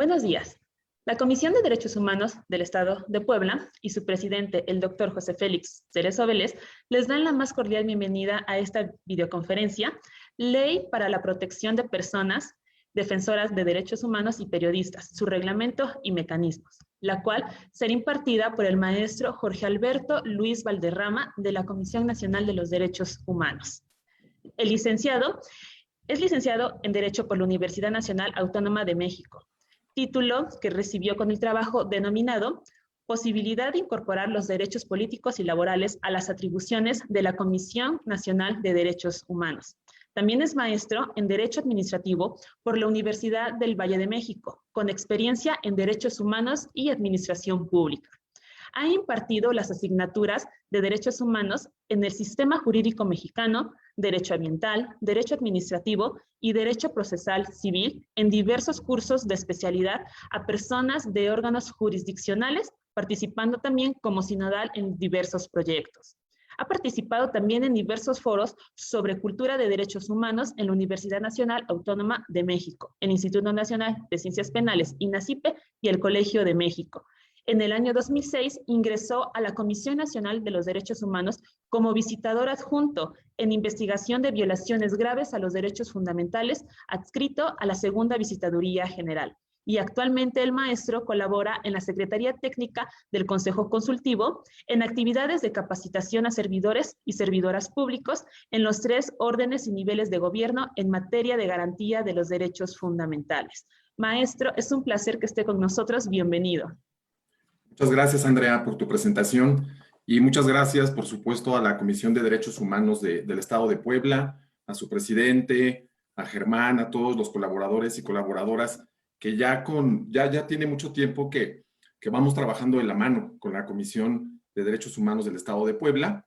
Buenos días. La Comisión de Derechos Humanos del Estado de Puebla y su presidente, el doctor José Félix Cerezo Vélez, les dan la más cordial bienvenida a esta videoconferencia, Ley para la Protección de Personas Defensoras de Derechos Humanos y Periodistas, su reglamento y mecanismos, la cual será impartida por el maestro Jorge Alberto Luis Valderrama de la Comisión Nacional de los Derechos Humanos. El licenciado es licenciado en Derecho por la Universidad Nacional Autónoma de México, título que recibió con el trabajo denominado Posibilidad de incorporar los derechos políticos y laborales a las atribuciones de la Comisión Nacional de Derechos Humanos. También es maestro en Derecho Administrativo por la Universidad del Valle de México, con experiencia en Derechos Humanos y Administración Pública. Ha impartido las asignaturas de Derechos Humanos en el Sistema Jurídico Mexicano, Derecho Ambiental, Derecho Administrativo y Derecho Procesal Civil en diversos cursos de especialidad a personas de órganos jurisdiccionales, participando también como sinodal en diversos proyectos. Ha participado también en diversos foros sobre cultura de derechos humanos en la Universidad Nacional Autónoma de México, el Instituto Nacional de Ciencias Penales, INACIPE, y el Colegio de México. En el año 2006 ingresó a la Comisión Nacional de los Derechos Humanos como visitador adjunto en investigación de violaciones graves a los derechos fundamentales, adscrito a la Segunda Visitaduría General. Y actualmente el maestro colabora en la Secretaría Técnica del Consejo Consultivo en actividades de capacitación a servidores y servidoras públicos en los 3 órdenes y niveles de gobierno en materia de garantía de los derechos fundamentales. Maestro, es un placer que esté con nosotros. Bienvenido. Muchas gracias, Andrea, por tu presentación y muchas gracias, por supuesto, a la Comisión de Derechos Humanos del Estado de Puebla, a su presidente, a Germán, a todos los colaboradores y colaboradoras que ya tiene mucho tiempo que vamos trabajando de la mano con la Comisión de Derechos Humanos del Estado de Puebla.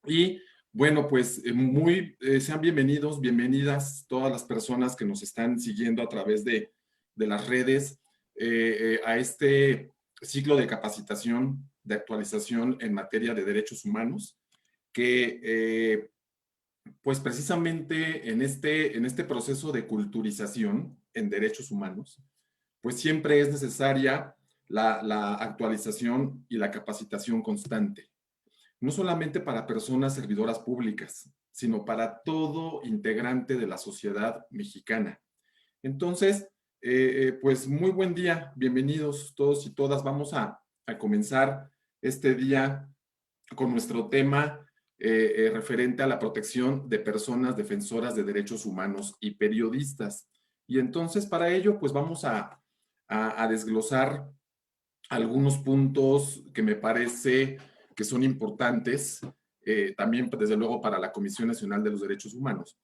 Y bueno, pues sean bienvenidos, bienvenidas todas las personas que nos están siguiendo a través de las redes a este ciclo de capacitación, de actualización en materia de derechos humanos, que pues precisamente en este proceso de culturización en derechos humanos, pues siempre es necesaria la actualización y la capacitación constante, no solamente para personas servidoras públicas, sino para todo integrante de la sociedad mexicana. Entonces, pues muy buen día, bienvenidos todos y todas. Vamos a comenzar este día con nuestro tema referente a la protección de personas defensoras de derechos humanos y periodistas. Y entonces para ello, pues vamos a desglosar algunos puntos que me parece que son importantes, también desde luego para la Comisión Nacional de los Derechos Humanos,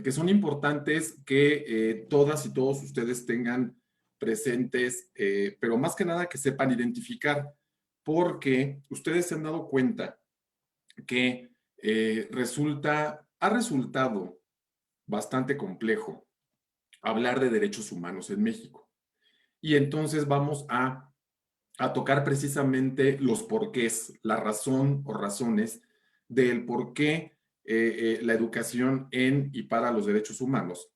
que son importantes que todas y todos ustedes tengan presentes, pero más que nada que sepan identificar, porque ustedes se han dado cuenta que ha resultado bastante complejo hablar de derechos humanos en México. Y entonces vamos a tocar precisamente los porqués, la razón o razones del por qué la educación en y para los derechos humanos,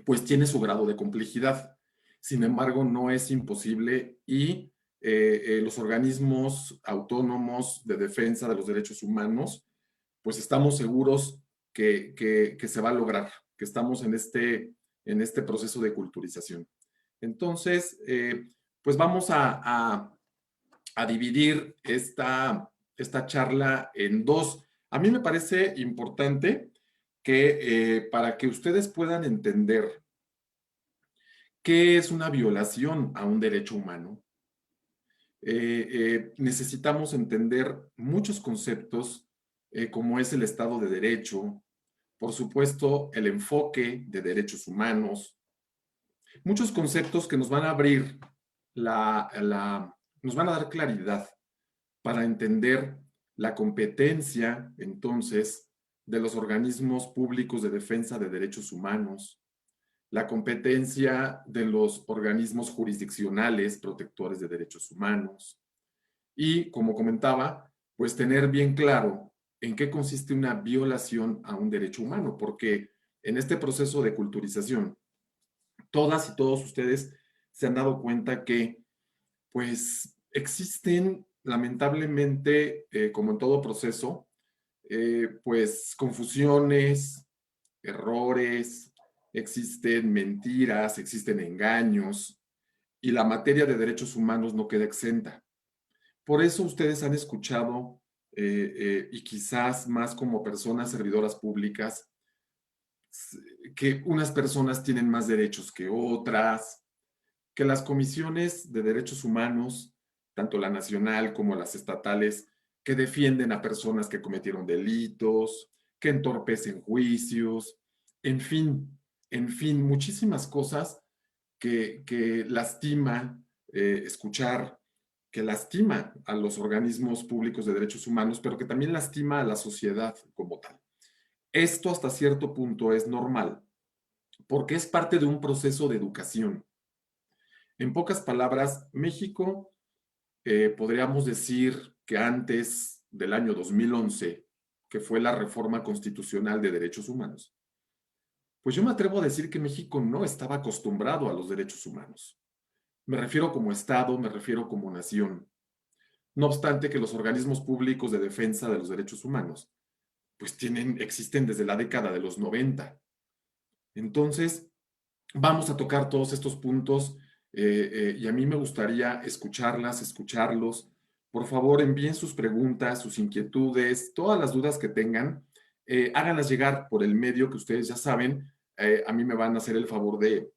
pues tiene su grado de complejidad. Sin embargo, no es imposible y los organismos autónomos de defensa de los derechos humanos, pues estamos seguros que se va a lograr, que estamos en este proceso de culturización. Entonces, pues vamos a dividir esta charla en dos. A mí me parece importante que para que ustedes puedan entender qué es una violación a un derecho humano, necesitamos entender muchos conceptos como es el Estado de Derecho, por supuesto, el enfoque de derechos humanos, muchos conceptos que nos van a abrir nos van a dar claridad para entender la competencia, entonces, de los organismos públicos de defensa de derechos humanos, la competencia de los organismos jurisdiccionales protectores de derechos humanos y, como comentaba, pues tener bien claro en qué consiste una violación a un derecho humano, porque en este proceso de culturización, todas y todos ustedes se han dado cuenta que, pues, existen lamentablemente, como en todo proceso, pues, confusiones, errores, existen mentiras, existen engaños, y la materia de derechos humanos no queda exenta. Por eso ustedes han escuchado, y quizás más como personas servidoras públicas, que unas personas tienen más derechos que otras, que las comisiones de derechos humanos, tanto la nacional como las estatales, que defienden a personas que cometieron delitos, que entorpecen juicios, en fin, muchísimas cosas que lastima escuchar, que lastima a los organismos públicos de derechos humanos, pero que también lastima a la sociedad como tal. Esto hasta cierto punto es normal, porque es parte de un proceso de educación. En pocas palabras, México, podríamos decir que antes del año 2011, que fue la reforma constitucional de derechos humanos, pues yo me atrevo a decir que México no estaba acostumbrado a los derechos humanos. Me refiero como Estado, me refiero como nación. No obstante que los organismos públicos de defensa de los derechos humanos, pues existen desde la década de los 90. Entonces, vamos a tocar todos estos puntos y a mí me gustaría escucharlos. Por favor, envíen sus preguntas, sus inquietudes, todas las dudas que tengan, háganlas llegar por el medio que ustedes ya saben. A mí me van a hacer el favor de,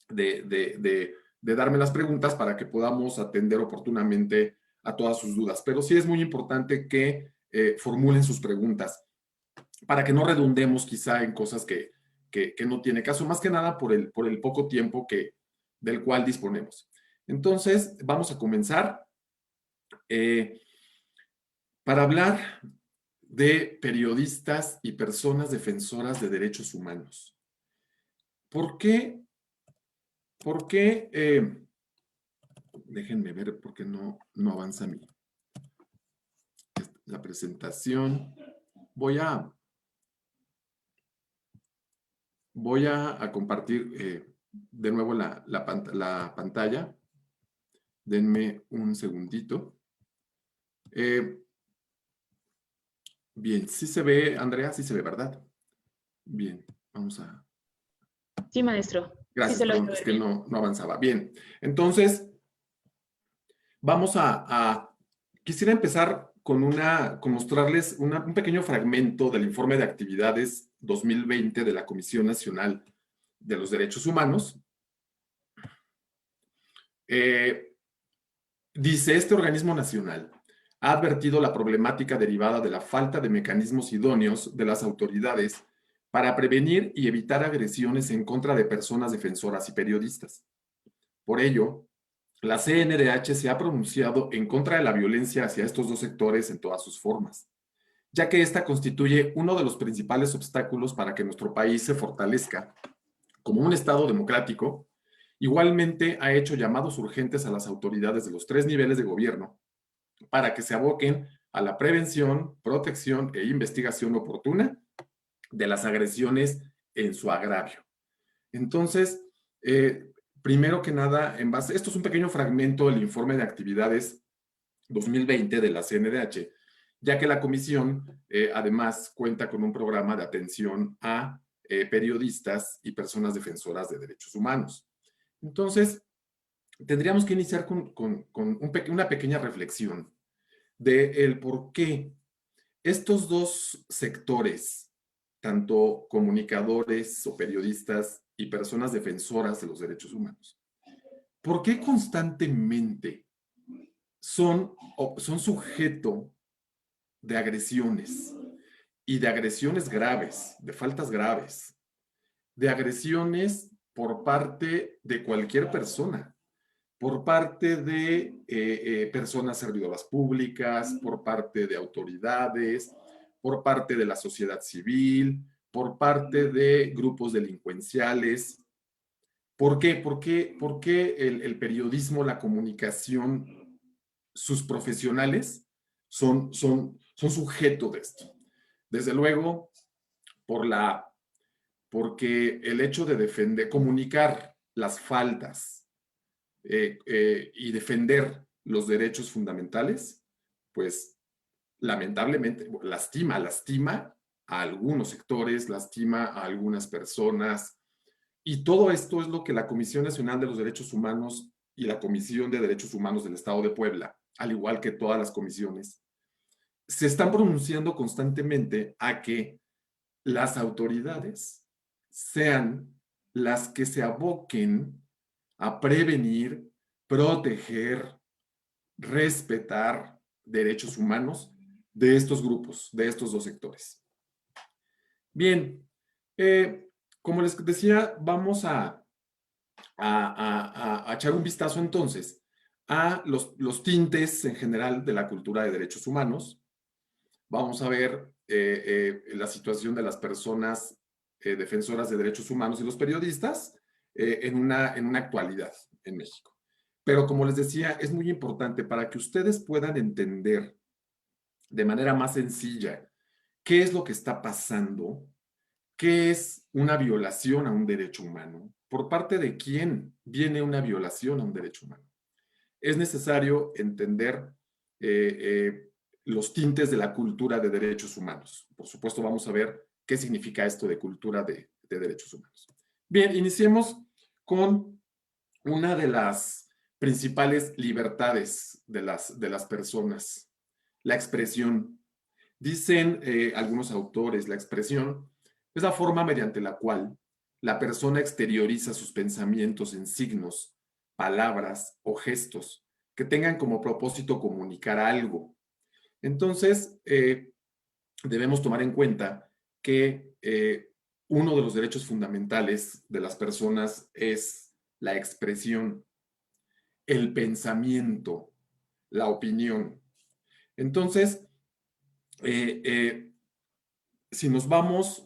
de, de, de darme las preguntas para que podamos atender oportunamente a todas sus dudas. Pero sí es muy importante que formulen sus preguntas para que no redundemos quizá en cosas que no tiene caso, más que nada por el poco tiempo del cual disponemos. Entonces, vamos a comenzar para hablar de periodistas y personas defensoras de derechos humanos. ¿Por qué? Déjenme ver por qué no avanza la presentación. Voy a compartir de nuevo la pantalla. Denme un segundito. Bien, sí se ve, Andrea, sí se ve, ¿verdad? Bien, vamos a... Sí, maestro. Gracias, Sí, perdón, es que no avanzaba. Bien, entonces, vamos quisiera empezar con mostrarles un pequeño fragmento del informe de actividades 2020 de la Comisión Nacional de los Derechos Humanos. Dice, este organismo nacional ha advertido la problemática derivada de la falta de mecanismos idóneos de las autoridades para prevenir y evitar agresiones en contra de personas defensoras y periodistas. Por ello, la CNDH se ha pronunciado en contra de la violencia hacia estos dos sectores en todas sus formas, ya que esta constituye uno de los principales obstáculos para que nuestro país se fortalezca como un Estado democrático. Igualmente ha hecho llamados urgentes a las autoridades de los 3 niveles de gobierno para que se aboquen a la prevención, protección e investigación oportuna de las agresiones en su agravio. Entonces, primero que nada, esto es un pequeño fragmento del informe de actividades 2020 de la CNDH, ya que la comisión además cuenta con un programa de atención a periodistas y personas defensoras de derechos humanos. Entonces, tendríamos que iniciar con una pequeña reflexión de el por qué estos dos sectores, tanto comunicadores o periodistas y personas defensoras de los derechos humanos, ¿por qué constantemente son sujeto de agresiones y de agresiones graves, de faltas graves, de agresiones por parte de cualquier persona, por parte de personas servidoras públicas, por parte de autoridades, por parte de la sociedad civil, por parte de grupos delincuenciales? ¿Por qué? ¿Por qué el periodismo, la comunicación, sus profesionales son sujeto de esto? Desde luego, porque el hecho de comunicar las faltas y defender los derechos fundamentales, pues lamentablemente lastima a algunos sectores, lastima a algunas personas, y todo esto es lo que la Comisión Nacional de los Derechos Humanos y la Comisión de Derechos Humanos del Estado de Puebla, al igual que todas las comisiones, se están pronunciando constantemente a que las autoridades sean las que se aboquen a prevenir, proteger, respetar derechos humanos de estos grupos, de estos dos sectores. Bien, como les decía, vamos a echar un vistazo entonces a los tintes en general de la cultura de derechos humanos. Vamos a ver la situación de las personas defensoras de derechos humanos y los periodistas en una actualidad en México. Pero como les decía, es muy importante para que ustedes puedan entender de manera más sencilla qué es lo que está pasando, qué es una violación a un derecho humano, por parte de quién viene una violación a un derecho humano. Es necesario entender los tintes de la cultura de derechos humanos. Por supuesto, vamos a ver qué significa esto de cultura de derechos humanos. Bien, iniciemos con una de las principales libertades de las personas, la expresión. Dicen algunos autores, la expresión es la forma mediante la cual la persona exterioriza sus pensamientos en signos, palabras o gestos que tengan como propósito comunicar algo. Entonces, debemos tomar en cuenta que uno de los derechos fundamentales de las personas es la expresión, el pensamiento, la opinión. Entonces, si nos vamos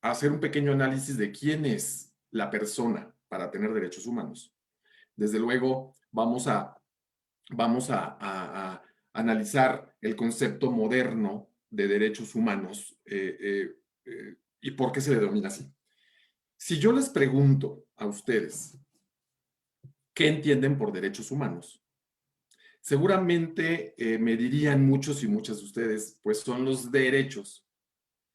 a hacer un pequeño análisis de quién es la persona para tener derechos humanos, desde luego vamos a analizar el concepto moderno de derechos humanos y por qué se le denomina así. Si yo les pregunto a ustedes qué entienden por derechos humanos, seguramente me dirían muchos y muchas de ustedes, pues son los derechos.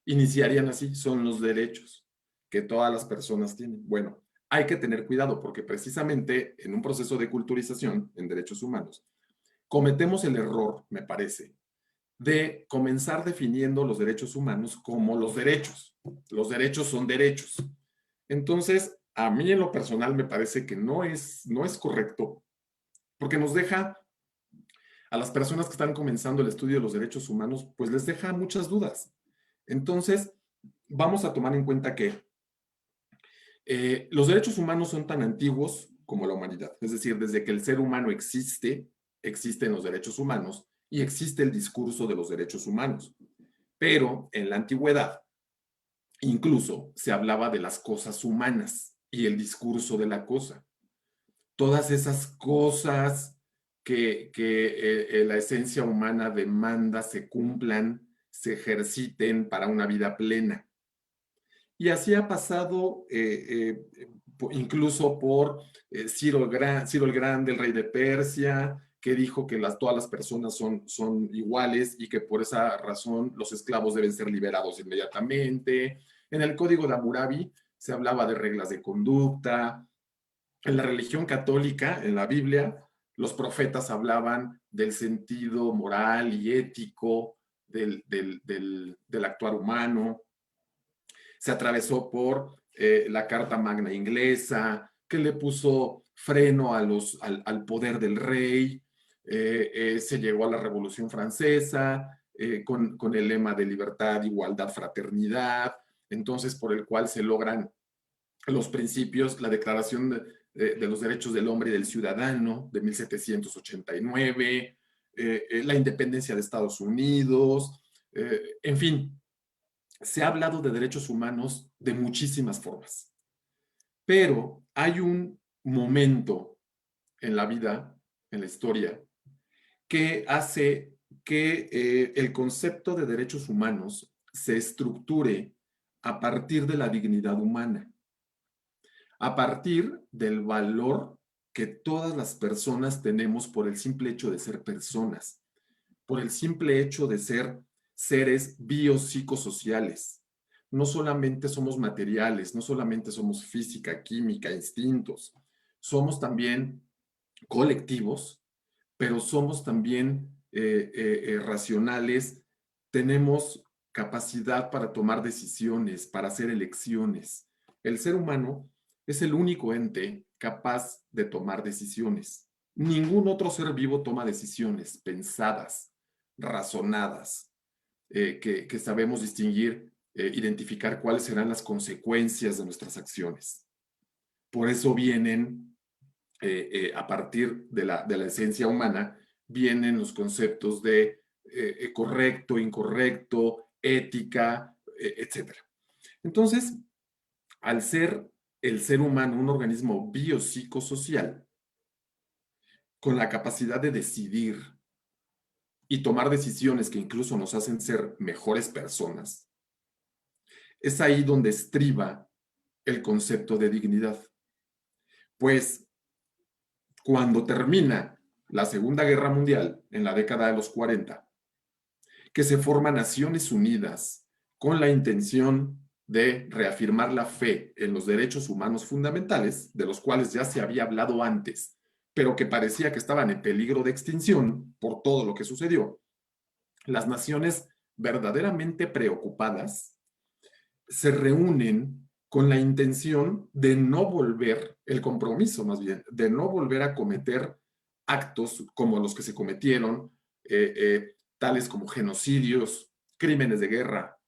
Iniciarían así, son los derechos que todas las personas tienen. Bueno, hay que tener cuidado porque precisamente en un proceso de culturización en derechos humanos, cometemos el error, me parece, de comenzar definiendo los derechos humanos como los derechos. Los derechos son derechos. Entonces, a mí en lo personal me parece que no es correcto porque nos deja a las personas que están comenzando el estudio de los derechos humanos, pues les deja muchas dudas. Entonces, vamos a tomar en cuenta que los derechos humanos son tan antiguos como la humanidad. Es decir, desde que el ser humano existe, existen los derechos humanos y existe el discurso de los derechos humanos. Pero en la antigüedad, incluso se hablaba de las cosas humanas y el discurso de la cosa. Todas esas cosas que la esencia humana demanda se cumplan, se ejerciten para una vida plena. Y así ha pasado incluso por Ciro el Grande, el rey de Persia, que dijo que todas las personas son iguales y que por esa razón los esclavos deben ser liberados inmediatamente. En el Código de Hammurabi se hablaba de reglas de conducta. En la religión católica, en la Biblia, los profetas hablaban del sentido moral y ético del actuar humano. Se atravesó por la Carta Magna inglesa, que le puso freno al poder del rey. Se llegó a la Revolución Francesa con el lema de libertad, igualdad, fraternidad, entonces por el cual se logran los principios, la Declaración de los Derechos del Hombre y del Ciudadano de 1789, la independencia de Estados Unidos, en fin, se ha hablado de derechos humanos de muchísimas formas, pero hay un momento en la vida, en la historia, que hace que el concepto de derechos humanos se estructure a partir de la dignidad humana, a partir del valor que todas las personas tenemos por el simple hecho de ser personas, por el simple hecho de ser seres biopsicosociales. No solamente somos materiales, no solamente somos física, química, instintos, somos también colectivos, pero somos también racionales, tenemos capacidad para tomar decisiones, para hacer elecciones. El ser humano es el único ente capaz de tomar decisiones. Ningún otro ser vivo toma decisiones pensadas, razonadas, que sabemos distinguir, identificar cuáles serán las consecuencias de nuestras acciones. Por eso vienen, a partir de la esencia humana, vienen los conceptos de correcto, incorrecto, ética, etc. Entonces, al ser el ser humano un organismo biopsicosocial, con la capacidad de decidir y tomar decisiones que incluso nos hacen ser mejores personas, es ahí donde estriba el concepto de dignidad. Pues cuando termina la Segunda Guerra Mundial, en la década de los 40, que se forman Naciones Unidas con la intención de reafirmar la fe en los derechos humanos fundamentales, de los cuales ya se había hablado antes, pero que parecía que estaban en peligro de extinción por todo lo que sucedió. Las naciones verdaderamente preocupadas se reúnen con la intención de no volver, el compromiso más bien, de no volver a cometer actos como los que se cometieron, tales como genocidios, crímenes de guerra.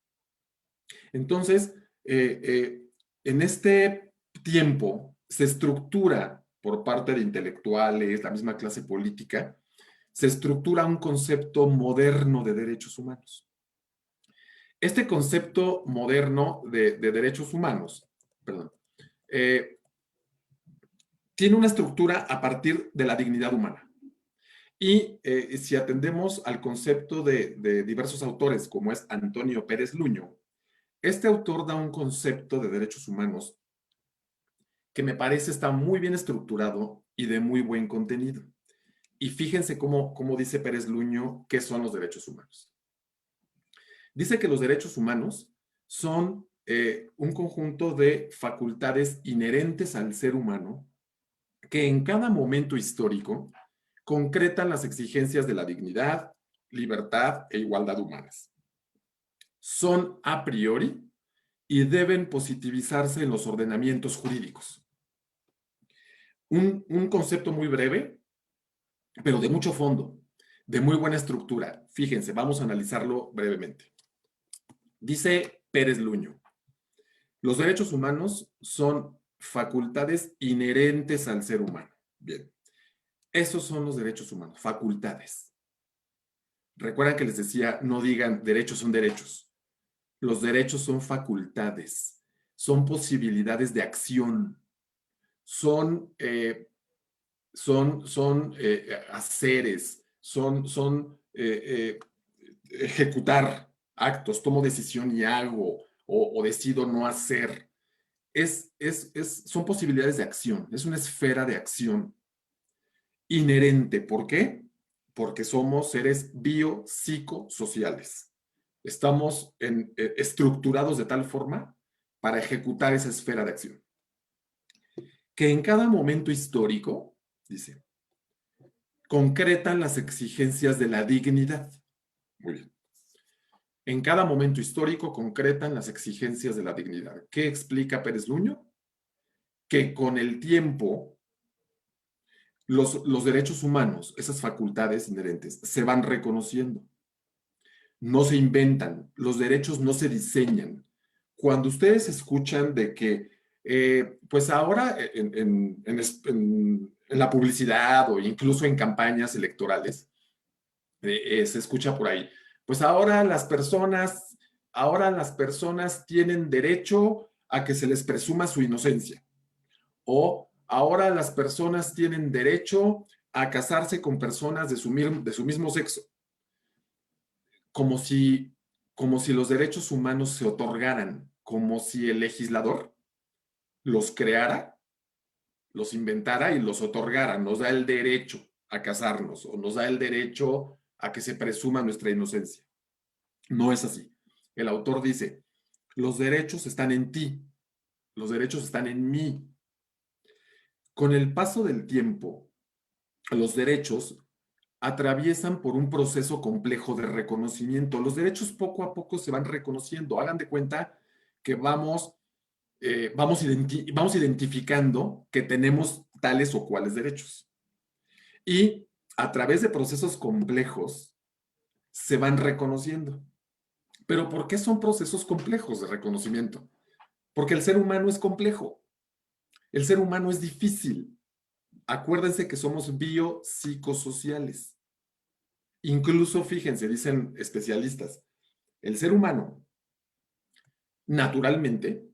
Entonces, en este tiempo se estructura por parte de intelectuales, la misma clase política, se estructura un concepto moderno de derechos humanos. Este concepto moderno de derechos humanos, perdón, tiene una estructura a partir de la dignidad humana. Y si atendemos al concepto de diversos autores, como es Antonio Pérez Luño, este autor da un concepto de derechos humanos que me parece está muy bien estructurado y de muy buen contenido. Y fíjense cómo dice Pérez Luño qué son los derechos humanos. Dice que los derechos humanos son un conjunto de facultades inherentes al ser humano que en cada momento histórico concretan las exigencias de la dignidad, libertad e igualdad humanas. Son a priori y deben positivizarse en los ordenamientos jurídicos. Un concepto muy breve, pero de mucho fondo, de muy buena estructura. Fíjense, vamos a analizarlo brevemente. Dice Pérez Luño, los derechos humanos son facultades inherentes al ser humano. Bien, esos son los derechos humanos, facultades. Recuerdan que les decía, no digan derechos son derechos. Los derechos son facultades, son posibilidades de acción, son haceres, ejecutar actos, tomo decisión y hago, o decido no hacer. Son posibilidades de acción, es una esfera de acción inherente. ¿Por qué? Porque somos seres biopsicosociales. Estamos estructurados de tal forma para ejecutar esa esfera de acción. Que en cada momento histórico, dice, concretan las exigencias de la dignidad. Muy bien. En cada momento histórico concretan las exigencias de la dignidad. ¿Qué explica Pérez Luño? Que con el tiempo los derechos humanos, esas facultades inherentes, se van reconociendo. No se inventan, los derechos no se diseñan. Cuando ustedes escuchan de que, pues ahora en la publicidad o incluso en campañas electorales, se escucha por ahí, pues ahora las personas tienen derecho a que se les presuma su inocencia. O ahora las personas tienen derecho a casarse con personas de su mismo sexo. Como si los derechos humanos se otorgaran, como si el legislador los creara, los inventara y los otorgara. Nos da el derecho a casarnos o nos da el derecho a que se presuma nuestra inocencia. No es así. El autor dice, los derechos están en ti, los derechos están en mí. Con el paso del tiempo, los derechos atraviesan por un proceso complejo de reconocimiento. Los derechos poco a poco se van reconociendo. Hagan de cuenta que vamos identificando que tenemos tales o cuales derechos. Y a través de procesos complejos se van reconociendo. ¿Pero por qué son procesos complejos de reconocimiento? Porque el ser humano es complejo. El ser humano es difícil. Acuérdense que somos biopsicosociales. Incluso, fíjense, dicen especialistas, el ser humano, naturalmente,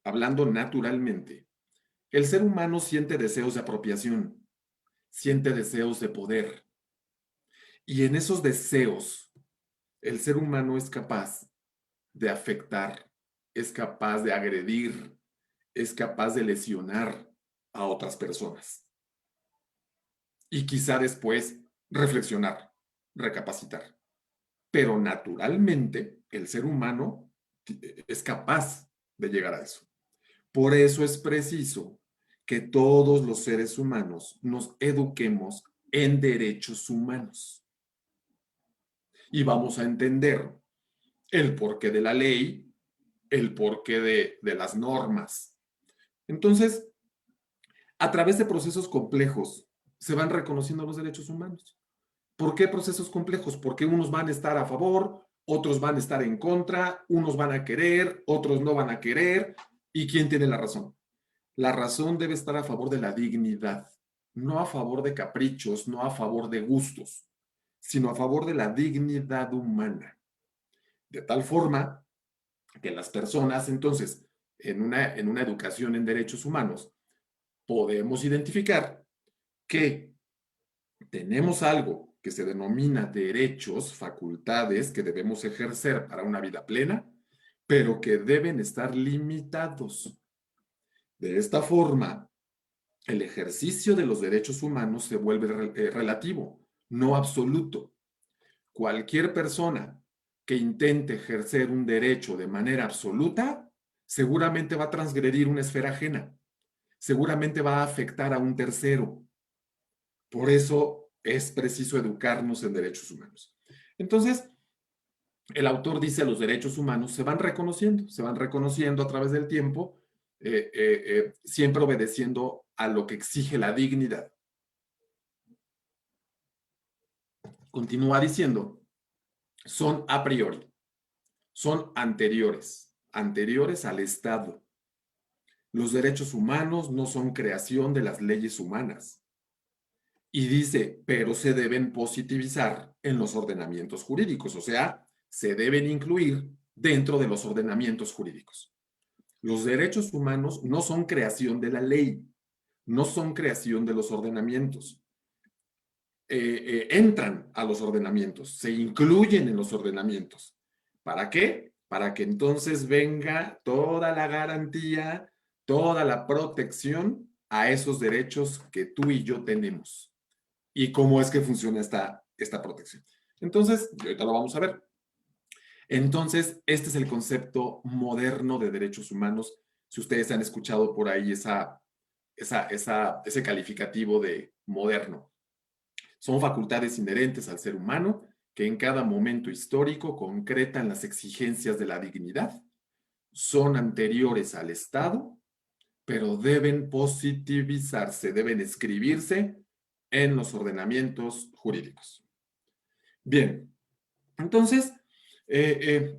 hablando naturalmente, el ser humano siente deseos de apropiación, siente deseos de poder. Y en esos deseos, el ser humano es capaz de afectar, es capaz de agredir, es capaz de lesionar a otras personas. Y quizá después reflexionar, recapacitar. Pero naturalmente el ser humano es capaz de llegar a eso. Por eso es preciso que todos los seres humanos nos eduquemos en derechos humanos. Y vamos a entender el porqué de la ley, el porqué de las normas. Entonces, a través de procesos complejos se van reconociendo los derechos humanos. ¿Por qué procesos complejos? Porque unos van a estar a favor, otros van a estar en contra, unos van a querer, otros no van a querer. ¿Y quién tiene la razón? La razón debe estar a favor de la dignidad, no a favor de caprichos, no a favor de gustos, sino a favor de la dignidad humana. De tal forma que las personas, entonces, en una educación en derechos humanos, podemos identificar que tenemos algo que se denomina derechos, facultades que debemos ejercer para una vida plena, pero que deben estar limitados. De esta forma, el ejercicio de los derechos humanos se vuelve relativo, no absoluto. Cualquier persona que intente ejercer un derecho de manera absoluta, seguramente va a transgredir una esfera ajena, seguramente va a afectar a un tercero. Por eso es preciso educarnos en derechos humanos. Entonces, el autor dice los derechos humanos se van reconociendo a través del tiempo, siempre obedeciendo a lo que exige la dignidad. Continúa diciendo, son a priori, son anteriores al Estado. Los derechos humanos no son creación de las leyes humanas. Y dice, pero se deben positivizar en los ordenamientos jurídicos, o sea, se deben incluir dentro de los ordenamientos jurídicos. Los derechos humanos no son creación de la ley, no son creación de los ordenamientos. Entran a los ordenamientos, se incluyen en los ordenamientos. ¿Para qué? Para que entonces venga toda la garantía, toda la protección a esos derechos que tú y yo tenemos. ¿Y cómo es que funciona esta protección? Entonces, ahorita lo vamos a ver. Entonces, este es el concepto moderno de derechos humanos. Si ustedes han escuchado por ahí ese calificativo de moderno. Son facultades inherentes al ser humano que en cada momento histórico concretan las exigencias de la dignidad, son anteriores al Estado, pero deben positivizarse, deben escribirse en los ordenamientos jurídicos. Bien, entonces,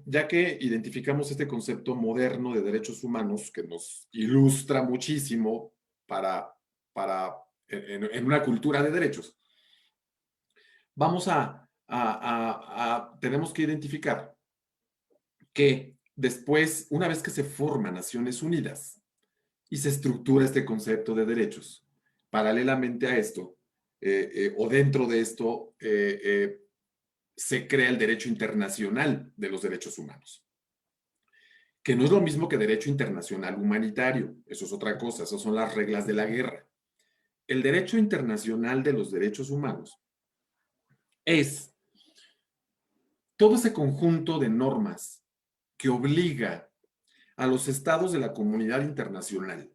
ya que identificamos este concepto moderno de derechos humanos que nos ilustra muchísimo en una cultura de derechos, tenemos que identificar que después, una vez que se forman Naciones Unidas y se estructura este concepto de derechos, paralelamente a esto, o dentro de esto, se crea el derecho internacional de los derechos humanos, que no es lo mismo que derecho internacional humanitario, eso es otra cosa, esas son las reglas de la guerra. el derecho internacional de los derechos humanos es todo ese conjunto de normas que obliga a los estados de la comunidad internacional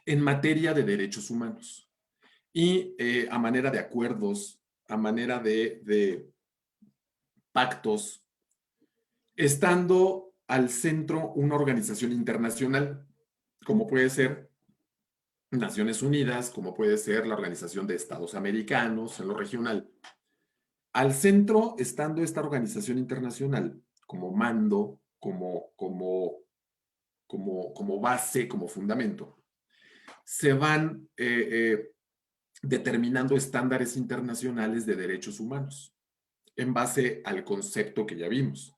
en materia de derechos humanos y a manera de acuerdos, a manera de pactos, estando al centro una organización internacional, como puede ser Naciones Unidas, como puede ser la Organización de Estados Americanos en lo regional. Al centro, estando esta organización internacional como mando, como base, como fundamento, se van determinando estándares internacionales de derechos humanos en base al concepto que ya vimos.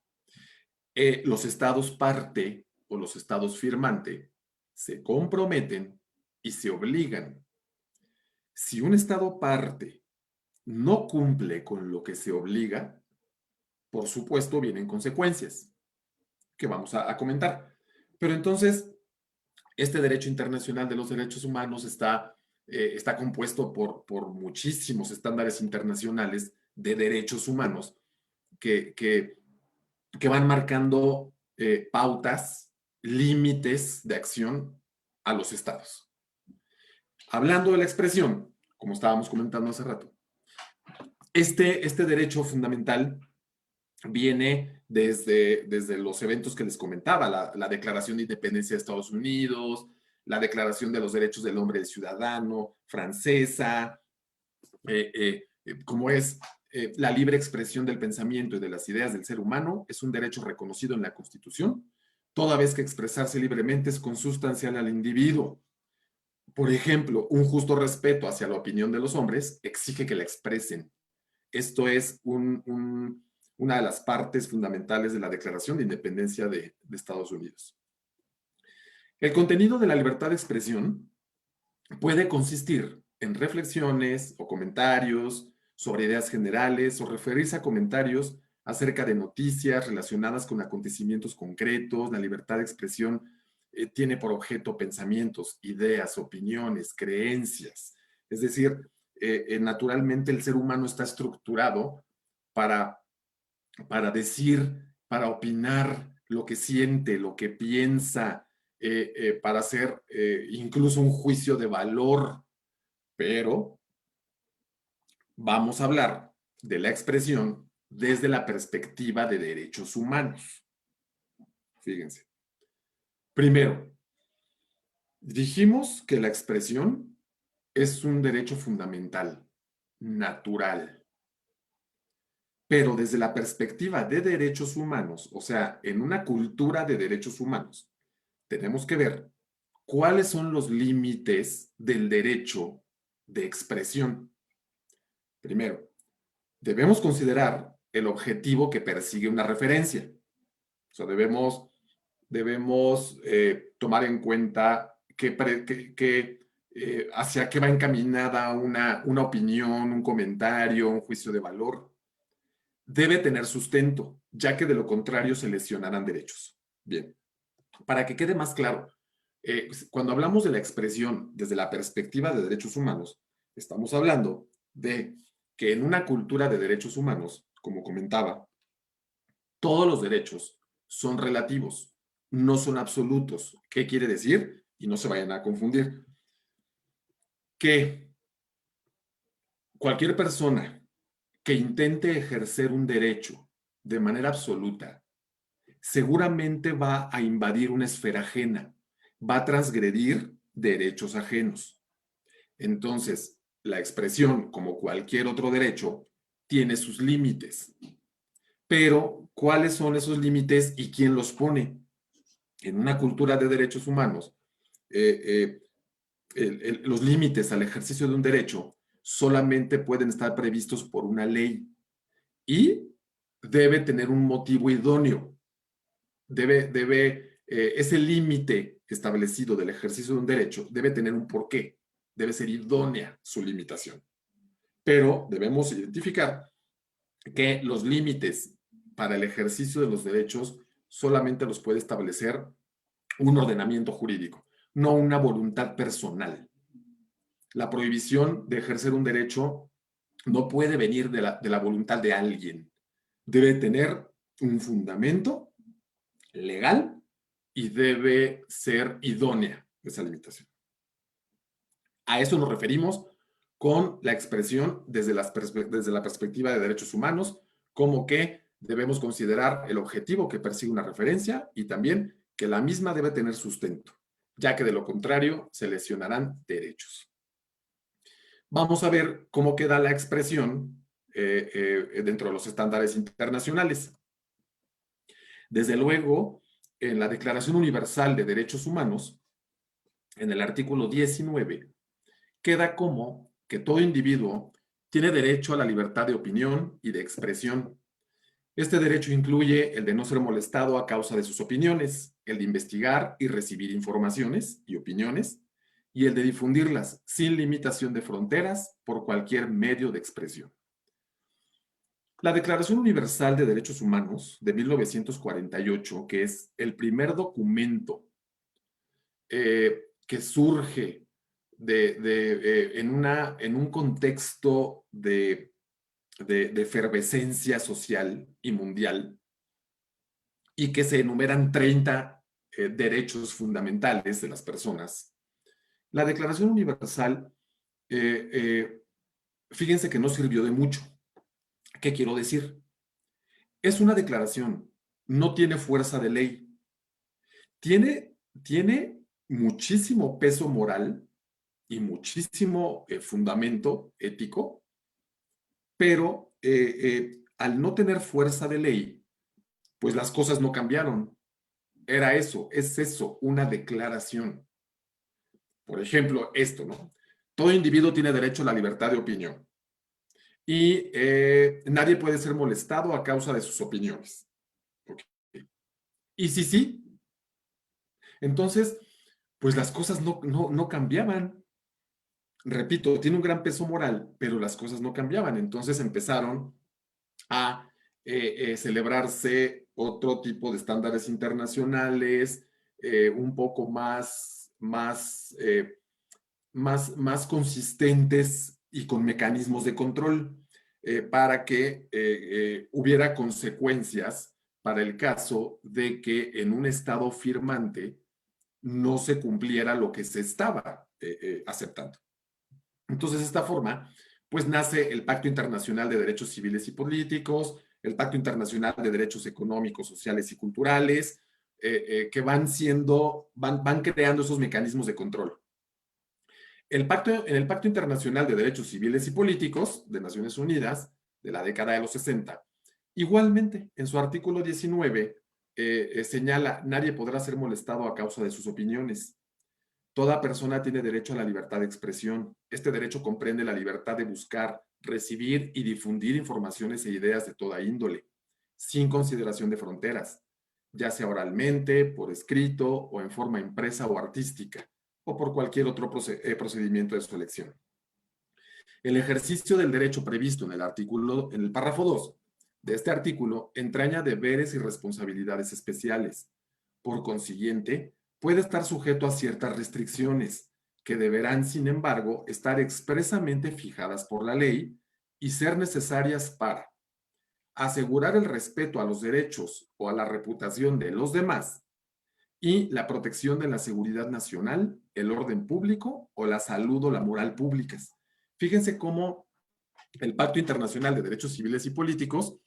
Los estados parte o los estados firmante se comprometen y se obligan. Si un estado parte no cumple con lo que se obliga, por supuesto vienen consecuencias que vamos a comentar. Pero entonces, este derecho internacional de los derechos humanos está compuesto por muchísimos estándares internacionales de derechos humanos que van marcando pautas, límites de acción a los estados. Hablando de la expresión, como estábamos comentando hace rato, este derecho fundamental viene desde los eventos que les comentaba, la Declaración de Independencia de Estados Unidos, la Declaración de los Derechos del Hombre y del Ciudadano francesa, como es la libre expresión del pensamiento y de las ideas del ser humano, es un derecho reconocido en la Constitución, toda vez que expresarse libremente es consustancial al individuo. Por ejemplo, un justo respeto hacia la opinión de los hombres exige que la expresen. Esto es una de las partes fundamentales de la Declaración de Independencia de Estados Unidos. El contenido de la libertad de expresión puede consistir en reflexiones o comentarios sobre ideas generales o referirse a comentarios acerca de noticias relacionadas con acontecimientos concretos. La libertad de expresión tiene por objeto pensamientos, ideas, opiniones, creencias. Es decir, naturalmente el ser humano está estructurado para decir, para opinar lo que siente, lo que piensa, para hacer incluso un juicio de valor, pero vamos a hablar de la expresión desde la perspectiva de derechos humanos. Fíjense. Primero, dijimos que la expresión es un derecho fundamental, natural, pero desde la perspectiva de derechos humanos, o sea, en una cultura de derechos humanos, tenemos que ver cuáles son los límites del derecho de expresión. Primero, debemos considerar el objetivo que persigue una referencia. O sea, debemos tomar en cuenta hacia qué va encaminada una opinión, un comentario, un juicio de valor. Debe tener sustento, ya que de lo contrario se lesionarán derechos. Bien, para que quede más claro, cuando hablamos de la expresión desde la perspectiva de derechos humanos, estamos hablando de que en una cultura de derechos humanos, como comentaba, todos los derechos son relativos, no son absolutos. ¿Qué quiere decir? Y no se vayan a confundir. Que cualquier persona que intente ejercer un derecho de manera absoluta, seguramente va a invadir una esfera ajena, va a transgredir derechos ajenos. Entonces, la expresión, como cualquier otro derecho, tiene sus límites. Pero, ¿cuáles son esos límites y quién los pone? En una cultura de derechos humanos, los límites al ejercicio de un derecho solamente pueden estar previstos por una ley y debe tener un motivo idóneo. Ese límite establecido del ejercicio de un derecho debe tener un porqué, debe ser idónea su limitación. Pero debemos identificar que los límites para el ejercicio de los derechos solamente los puede establecer un ordenamiento jurídico, no una voluntad personal. La prohibición de ejercer un derecho no puede venir de la voluntad de alguien. Debe tener un fundamento legal y debe ser idónea esa limitación. A eso nos referimos con la expresión desde la perspectiva de derechos humanos, como que debemos considerar el objetivo que persigue una referencia y también que la misma debe tener sustento, ya que de lo contrario se lesionarán derechos. Vamos a ver cómo queda la expresión dentro de los estándares internacionales. Desde luego, en la Declaración Universal de Derechos Humanos, en el artículo 19, queda como que todo individuo tiene derecho a la libertad de opinión y de expresión. Este derecho incluye el de no ser molestado a causa de sus opiniones, el de investigar y recibir informaciones y opiniones, y el de difundirlas sin limitación de fronteras por cualquier medio de expresión. La Declaración Universal de Derechos Humanos de 1948, que es el primer documento que surge en un contexto de efervescencia social y mundial, y que se enumeran 30 derechos fundamentales de las personas. La Declaración Universal, fíjense que no sirvió de mucho. ¿Qué quiero decir? Es una declaración, no tiene fuerza de ley. Tiene muchísimo peso moral y muchísimo fundamento ético, pero al no tener fuerza de ley, pues las cosas no cambiaron. Era eso, es eso, una declaración. Por ejemplo, esto, ¿no? Todo individuo tiene derecho a la libertad de opinión y nadie puede ser molestado a causa de sus opiniones. ¿Okay? Y sí, entonces, pues las cosas no cambiaban. Repito, tiene un gran peso moral, pero las cosas no cambiaban. Entonces empezaron a celebrarse otro tipo de estándares internacionales, un poco más consistentes y con mecanismos de control para que hubiera consecuencias para el caso de que en un estado firmante no se cumpliera lo que se estaba aceptando. Entonces, de esta forma, pues nace el Pacto Internacional de Derechos Civiles y Políticos, el Pacto Internacional de Derechos Económicos, Sociales y Culturales, que van creando esos mecanismos de control. En el Pacto Internacional de Derechos Civiles y Políticos de Naciones Unidas, de la década de los 60, igualmente, en su artículo 19, señala, nadie podrá ser molestado a causa de sus opiniones. Toda persona tiene derecho a la libertad de expresión. Este derecho comprende la libertad de buscar, recibir y difundir informaciones e ideas de toda índole, sin consideración de fronteras, ya sea oralmente, por escrito o en forma impresa o artística, o por cualquier otro procedimiento de su elección. El ejercicio del derecho previsto en el párrafo 2 de este artículo entraña deberes y responsabilidades especiales. Por consiguiente, puede estar sujeto a ciertas restricciones que deberán, sin embargo, estar expresamente fijadas por la ley y ser necesarias para asegurar el respeto a los derechos o a la reputación de los demás y la protección de la seguridad nacional, el orden público o la salud o la moral públicas. Fíjense cómo el Pacto Internacional de Derechos Civiles y Políticos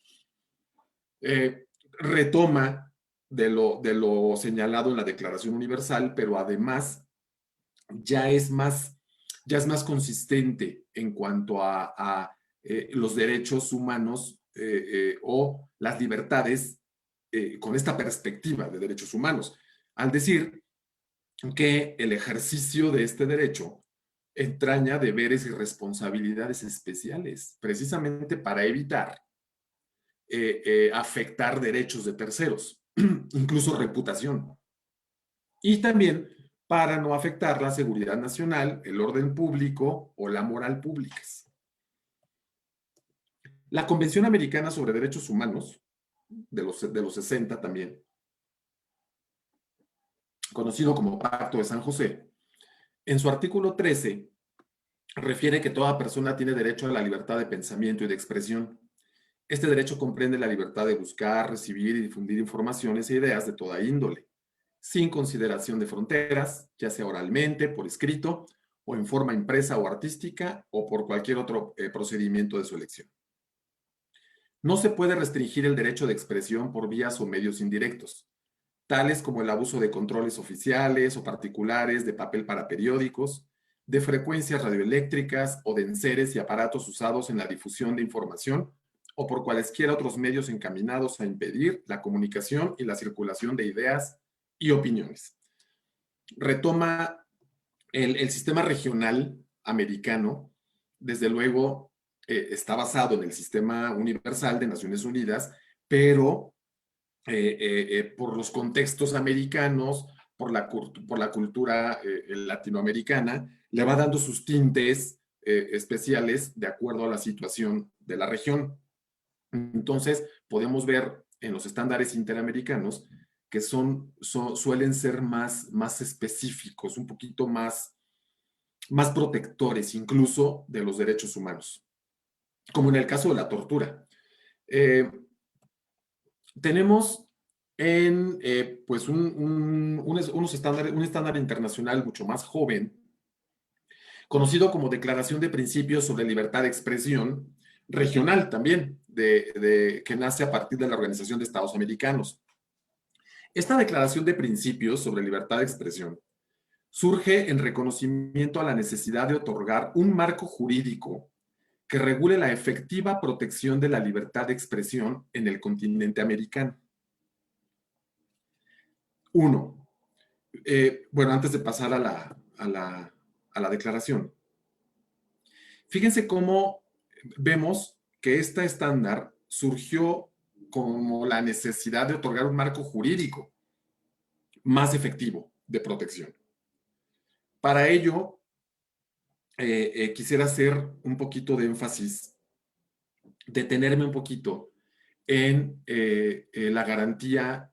retoma de lo señalado en la Declaración Universal, pero además ya es más consistente en cuanto a los derechos humanos o las libertades con esta perspectiva de derechos humanos, al decir que el ejercicio de este derecho entraña deberes y responsabilidades especiales, precisamente para evitar afectar derechos de terceros, incluso reputación. Y también para no afectar la seguridad nacional, el orden público o la moral públicas. La Convención Americana sobre Derechos Humanos, de los 60 también, conocido como Pacto de San José, en su artículo 13 refiere que toda persona tiene derecho a la libertad de pensamiento y de expresión. Este derecho comprende la libertad de buscar, recibir y difundir informaciones e ideas de toda índole, sin consideración de fronteras, ya sea oralmente, por escrito, o en forma impresa o artística, o por cualquier otro procedimiento de su elección. No se puede restringir el derecho de expresión por vías o medios indirectos, tales como el abuso de controles oficiales o particulares, de papel para periódicos, de frecuencias radioeléctricas o de enseres y aparatos usados en la difusión de información o por cualesquiera otros medios encaminados a impedir la comunicación y la circulación de ideas y opiniones. Retoma el sistema regional americano, desde luego, está basado en el sistema universal de Naciones Unidas, pero por los contextos americanos, por la cultura latinoamericana, le va dando sus tintes especiales de acuerdo a la situación de la región. Entonces, podemos ver en los estándares interamericanos que suelen ser más específicos, un poquito más protectores incluso de los derechos humanos, como en el caso de la tortura. Tenemos pues un estándar internacional mucho más joven, conocido como Declaración de Principios sobre Libertad de Expresión, regional también, que nace a partir de la Organización de Estados Americanos. Esta Declaración de Principios sobre Libertad de Expresión surge en reconocimiento a la necesidad de otorgar un marco jurídico que regule la efectiva protección de la libertad de expresión en el continente americano. Uno, bueno, antes de pasar a la declaración, fíjense cómo vemos que este estándar surgió como la necesidad de otorgar un marco jurídico más efectivo de protección. Para ello, quisiera hacer un poquito de énfasis, detenerme un poquito en la garantía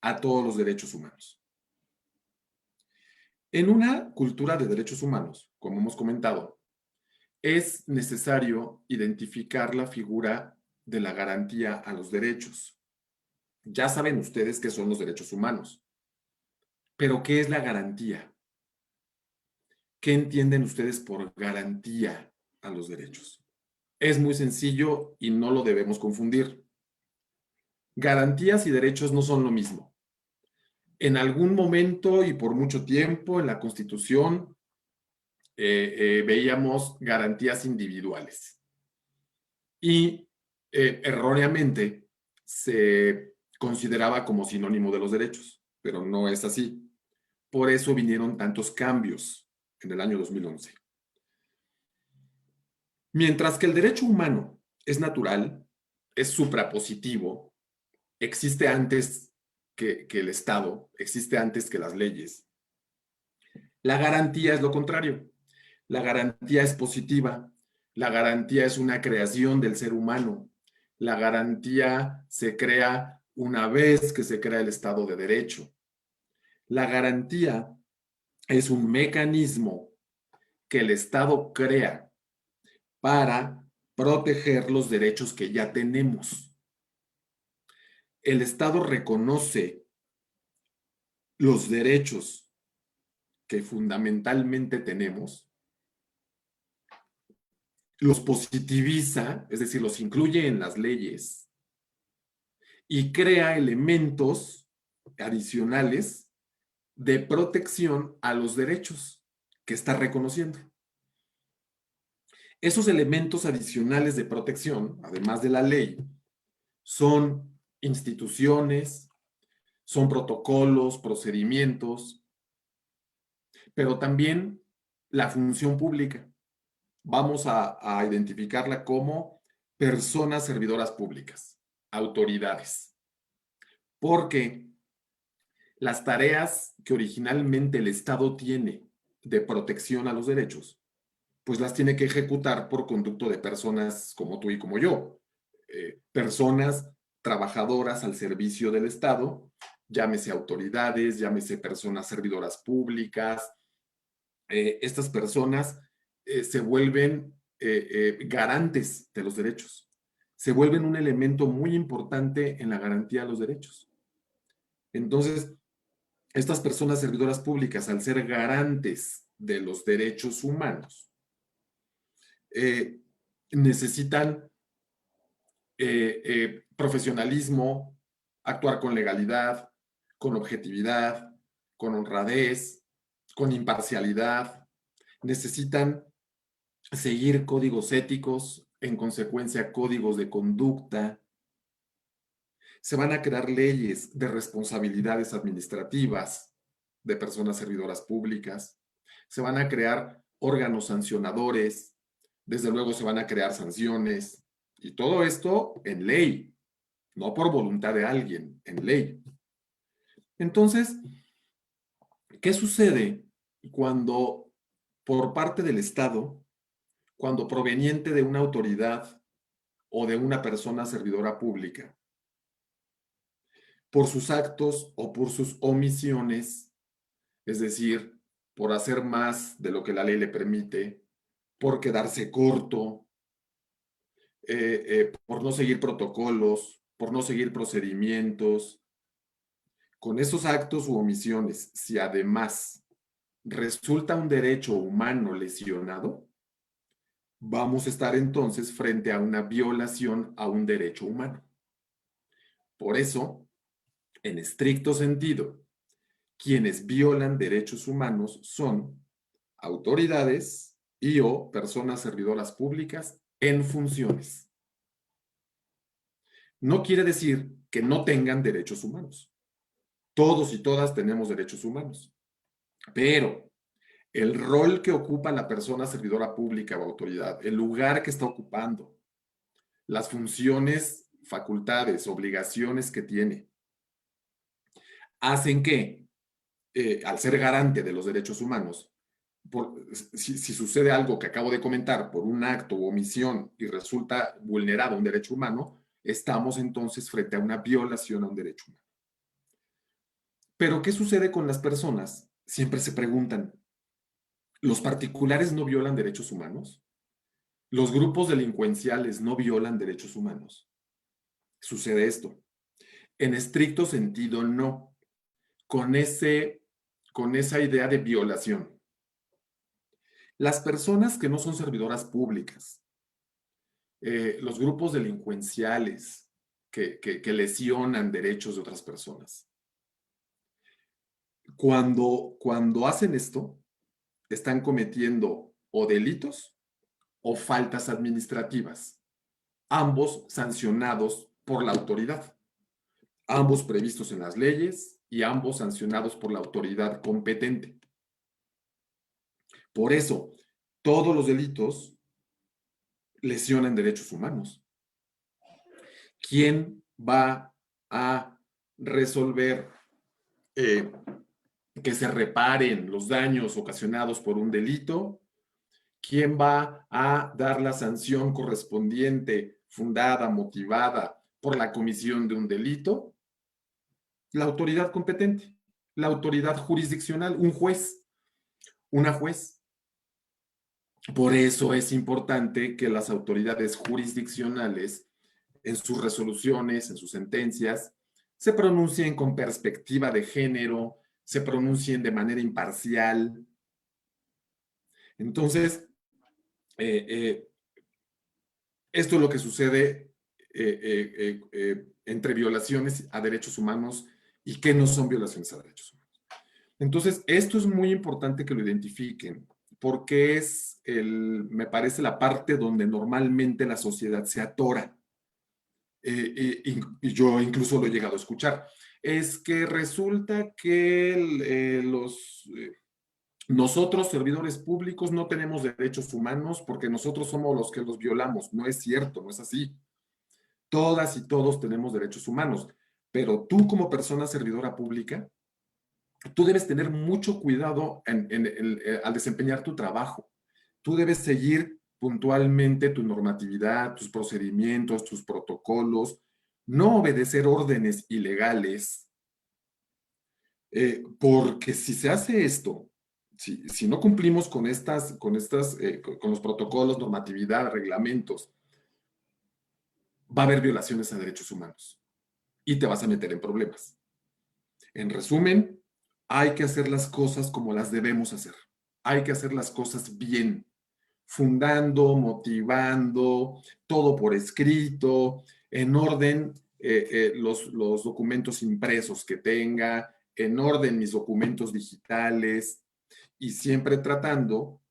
a todos los derechos humanos. En una cultura de derechos humanos, como hemos comentado, es necesario identificar la figura de la garantía a los derechos. Ya saben ustedes qué son los derechos humanos, pero ¿qué es la garantía? ¿Qué entienden ustedes por garantía a los derechos? Es muy sencillo y no lo debemos confundir. Garantías y derechos no son lo mismo. En algún momento y por mucho tiempo en la Constitución veíamos garantías individuales y erróneamente se consideraba como sinónimo de los derechos, pero no es así. Por eso vinieron tantos cambios en el año 2011. Mientras que el derecho humano es natural, es suprapositivo, existe antes que el Estado, existe antes que las leyes, la garantía es lo contrario. La garantía es positiva, la garantía es una creación del ser humano, la garantía se crea una vez que se crea el Estado de Derecho. La garantía es un mecanismo que el Estado crea para proteger los derechos que ya tenemos. El Estado reconoce los derechos que fundamentalmente tenemos, los positiviza, es decir, los incluye en las leyes y crea elementos adicionales de protección a los derechos que está reconociendo. Esos elementos adicionales de protección, además de la ley, son instituciones, son protocolos, procedimientos, pero también la función pública. Vamos a identificarla como personas servidoras públicas, autoridades, porque las tareas que originalmente el Estado tiene de protección a los derechos, pues las tiene que ejecutar por conducto de personas como tú y como yo, personas trabajadoras al servicio del Estado, llámese autoridades, llámese personas servidoras públicas. Estas personas se vuelven garantes de los derechos. Se vuelven un elemento muy importante en la garantía de los derechos. Entonces, estas personas servidoras públicas, al ser garantes de los derechos humanos, necesitan profesionalismo, actuar con legalidad, con objetividad, con honradez, con imparcialidad. Necesitan seguir códigos éticos, en consecuencia códigos de conducta. Se van a crear leyes de responsabilidades administrativas de personas servidoras públicas. Se van a crear órganos sancionadores. Desde luego se van a crear sanciones. Y todo esto en ley, no por voluntad de alguien, en ley. Entonces, ¿qué sucede cuando por parte del Estado, cuando proveniente de una autoridad o de una persona servidora pública, por sus actos o por sus omisiones, es decir, por hacer más de lo que la ley le permite, por quedarse corto, por no seguir protocolos, por no seguir procedimientos, con esos actos u omisiones, si además resulta un derecho humano lesionado, vamos a estar entonces frente a una violación a un derecho humano. Por eso, en estricto sentido, quienes violan derechos humanos son autoridades y o personas servidoras públicas en funciones. No quiere decir que no tengan derechos humanos. Todos y todas tenemos derechos humanos, pero el rol que ocupa la persona servidora pública o autoridad, el lugar que está ocupando, las funciones, facultades, obligaciones que tiene, hacen que, al ser garante de los derechos humanos, si sucede algo que acabo de comentar por un acto u omisión y resulta vulnerado un derecho humano, estamos entonces frente a una violación a un derecho humano. Pero, ¿qué sucede con las personas? Siempre se preguntan, ¿los particulares no violan derechos humanos? ¿Los grupos delincuenciales no violan derechos humanos? Sucede esto. En estricto sentido, no. Con esa idea de violación. Las personas que no son servidoras públicas, los grupos delincuenciales que lesionan derechos de otras personas, cuando hacen esto, están cometiendo o delitos o faltas administrativas, ambos sancionados por la autoridad, ambos previstos en las leyes y ambos sancionados por la autoridad competente. Por eso, todos los delitos lesionan derechos humanos. ¿Quién va a resolver que se reparen los daños ocasionados por un delito? ¿Quién va a dar la sanción correspondiente, fundada, motivada por la comisión de un delito? La autoridad competente, la autoridad jurisdiccional, un juez, una juez. Por eso es importante que las autoridades jurisdiccionales, en sus resoluciones, en sus sentencias, se pronuncien con perspectiva de género, se pronuncien de manera imparcial. Entonces, esto es lo que sucede entre violaciones a derechos humanos y qué no son violaciones a derechos humanos. Entonces, esto es muy importante que lo identifiquen, porque es, me parece, la parte donde normalmente la sociedad se atora. Y yo incluso lo he llegado a escuchar. Es que resulta que nosotros, servidores públicos, no tenemos derechos humanos porque nosotros somos los que los violamos. No es cierto, no es así. Todas y todos tenemos derechos humanos, pero tú como persona servidora pública, tú debes tener mucho cuidado al desempeñar tu trabajo. Tú debes seguir puntualmente tu normatividad, tus procedimientos, tus protocolos, no obedecer órdenes ilegales, porque si se hace esto, si no cumplimos con con los protocolos, normatividad, reglamentos, va a haber violaciones a derechos humanos y te vas a meter en problemas. En resumen, hay que hacer las cosas como las debemos hacer. Hay que hacer las cosas bien, fundando, motivando, todo por escrito, en orden los documentos impresos que tenga, en orden mis documentos digitales y siempre tratando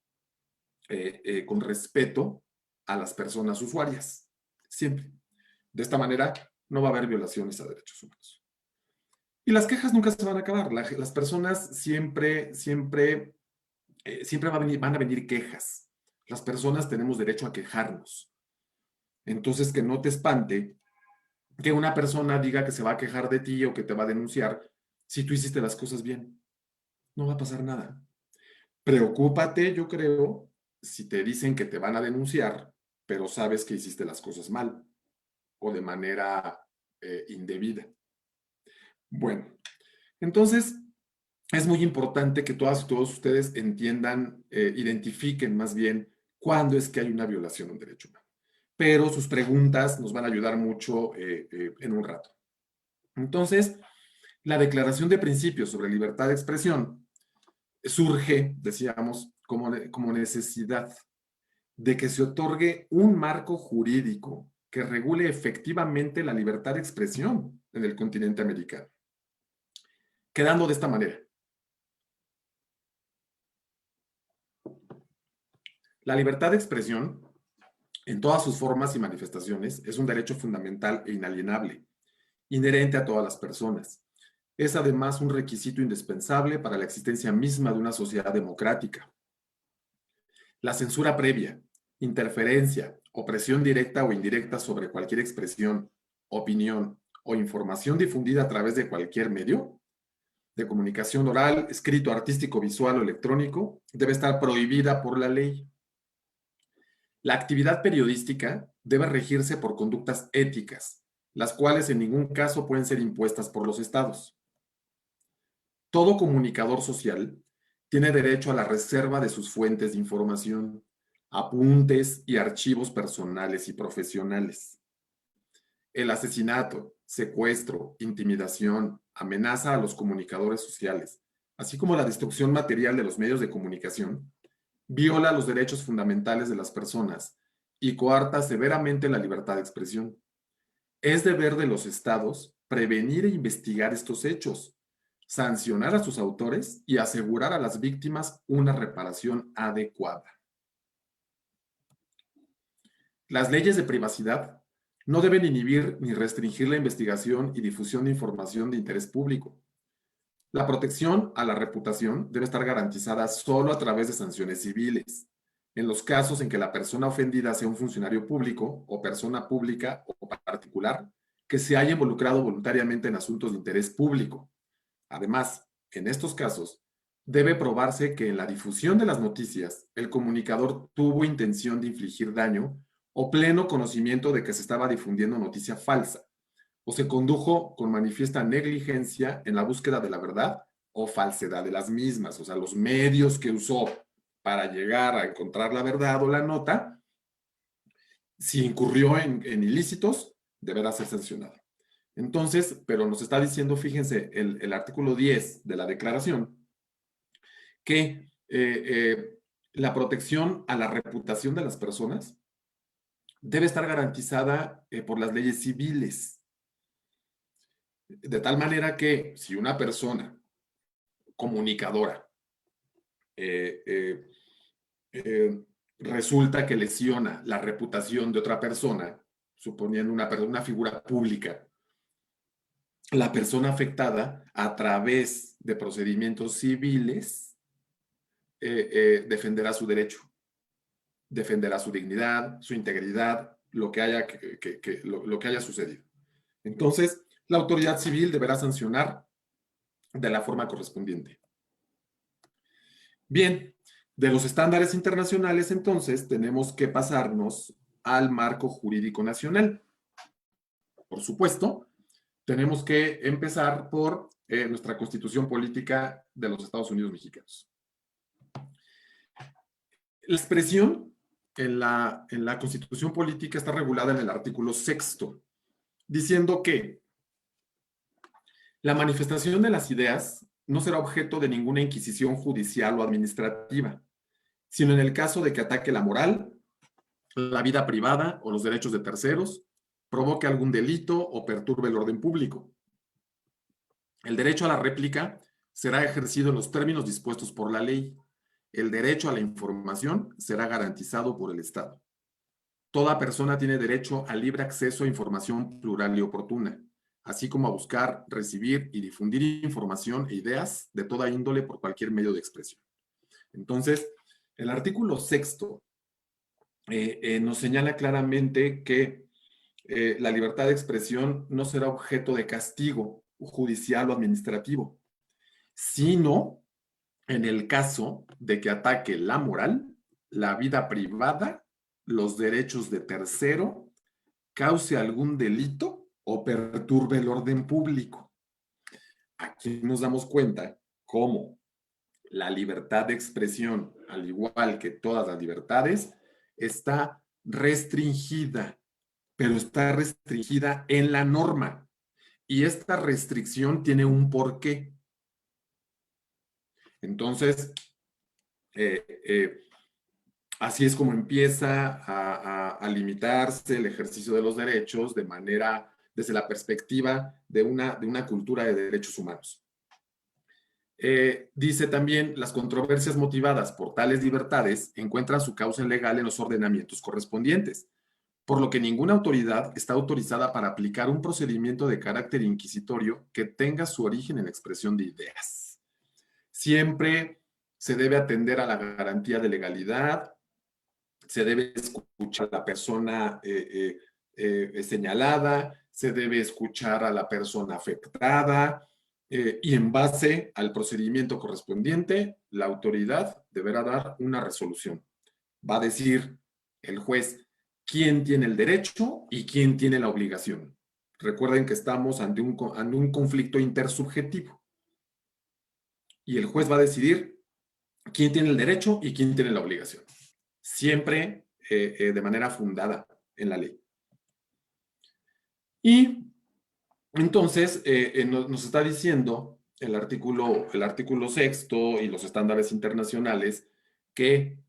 con respeto a las personas usuarias. Siempre. De esta manera no va a haber violaciones a derechos humanos. Y las quejas nunca se van a acabar. Las personas siempre van a venir quejas. Las personas tenemos derecho a quejarnos. Entonces, que no te espante que una persona diga que se va a quejar de ti o que te va a denunciar si tú hiciste las cosas bien. No va a pasar nada. Preocúpate, yo creo, si te dicen que te van a denunciar, pero sabes que hiciste las cosas mal o de manera indebida. Bueno, entonces es muy importante que todas y todos ustedes entiendan, identifiquen más bien cuándo es que hay una violación a un derecho humano. Pero sus preguntas nos van a ayudar mucho en un rato. Entonces, la Declaración de Principios sobre Libertad de Expresión surge, decíamos, como necesidad de que se otorgue un marco jurídico que regule efectivamente la libertad de expresión en el continente americano. Quedando de esta manera. La libertad de expresión, en todas sus formas y manifestaciones, es un derecho fundamental e inalienable, inherente a todas las personas. Es además un requisito indispensable para la existencia misma de una sociedad democrática. La censura previa, interferencia, opresión directa o indirecta sobre cualquier expresión, opinión o información difundida a través de cualquier medio de comunicación oral, escrito, artístico, visual o electrónico, debe estar prohibida por la ley. La actividad periodística debe regirse por conductas éticas, las cuales en ningún caso pueden ser impuestas por los estados. Todo comunicador social tiene derecho a la reserva de sus fuentes de información, apuntes y archivos personales y profesionales. El asesinato, secuestro, intimidación, amenaza a los comunicadores sociales, así como la destrucción material de los medios de comunicación, viola los derechos fundamentales de las personas y coarta severamente la libertad de expresión. Es deber de los estados prevenir e investigar estos hechos, sancionar a sus autores y asegurar a las víctimas una reparación adecuada. Las leyes de privacidad no deben inhibir ni restringir la investigación y difusión de información de interés público. La protección a la reputación debe estar garantizada solo a través de sanciones civiles, en los casos en que la persona ofendida sea un funcionario público o persona pública o particular que se haya involucrado voluntariamente en asuntos de interés público. Además, en estos casos, debe probarse que en la difusión de las noticias el comunicador tuvo intención de infligir daño o pleno conocimiento de que se estaba difundiendo noticia falsa, o se condujo con manifiesta negligencia en la búsqueda de la verdad o falsedad de las mismas, o sea, los medios que usó para llegar a encontrar la verdad o la nota, si incurrió en ilícitos, deberá ser sancionado. Entonces, pero nos está diciendo, fíjense, el artículo 10 de la declaración, que la protección a la reputación de las personas debe estar garantizada por las leyes civiles. De tal manera que si una persona comunicadora resulta que lesiona la reputación de otra persona, suponiendo una figura pública, la persona afectada, a través de procedimientos civiles, defenderá su derecho, defenderá su dignidad, su integridad, lo que haya sucedido. Entonces, la autoridad civil deberá sancionar de la forma correspondiente. Bien, de los estándares internacionales, entonces, tenemos que pasarnos al marco jurídico nacional. Por supuesto, tenemos que empezar por nuestra Constitución Política de los Estados Unidos Mexicanos. La expresión en la Constitución Política está regulada en el artículo 6º, diciendo que la manifestación de las ideas no será objeto de ninguna inquisición judicial o administrativa, sino en el caso de que ataque la moral, la vida privada o los derechos de terceros, provoque algún delito o perturbe el orden público. El derecho a la réplica será ejercido en los términos dispuestos por la ley. El derecho a la información será garantizado por el Estado. Toda persona tiene derecho al libre acceso a información plural y oportuna, así como a buscar, recibir y difundir información e ideas de toda índole por cualquier medio de expresión. Entonces, el artículo 6º nos señala claramente que la libertad de expresión no será objeto de castigo judicial o administrativo, sino en el caso de que ataque la moral, la vida privada, los derechos de tercero, cause algún delito o perturbe el orden público. Aquí nos damos cuenta cómo la libertad de expresión, al igual que todas las libertades, está restringida, pero está restringida en la norma. Y esta restricción tiene un porqué. Entonces, así es como empieza a limitarse el ejercicio de los derechos de manera, desde la perspectiva de una cultura de derechos humanos. Dice también, las controversias motivadas por tales libertades encuentran su causa legal en los ordenamientos correspondientes, por lo que ninguna autoridad está autorizada para aplicar un procedimiento de carácter inquisitorio que tenga su origen en la expresión de ideas. Siempre se debe atender a la garantía de legalidad, se debe escuchar a la persona señalada, se debe escuchar a la persona afectada, y en base al procedimiento correspondiente, la autoridad deberá dar una resolución. Va a decir el juez quién tiene el derecho y quién tiene la obligación. Recuerden que estamos ante un conflicto intersubjetivo. Y el juez va a decidir quién tiene el derecho y quién tiene la obligación. Siempre de manera fundada en la ley. Y entonces nos está diciendo el artículo 6º y los estándares internacionales que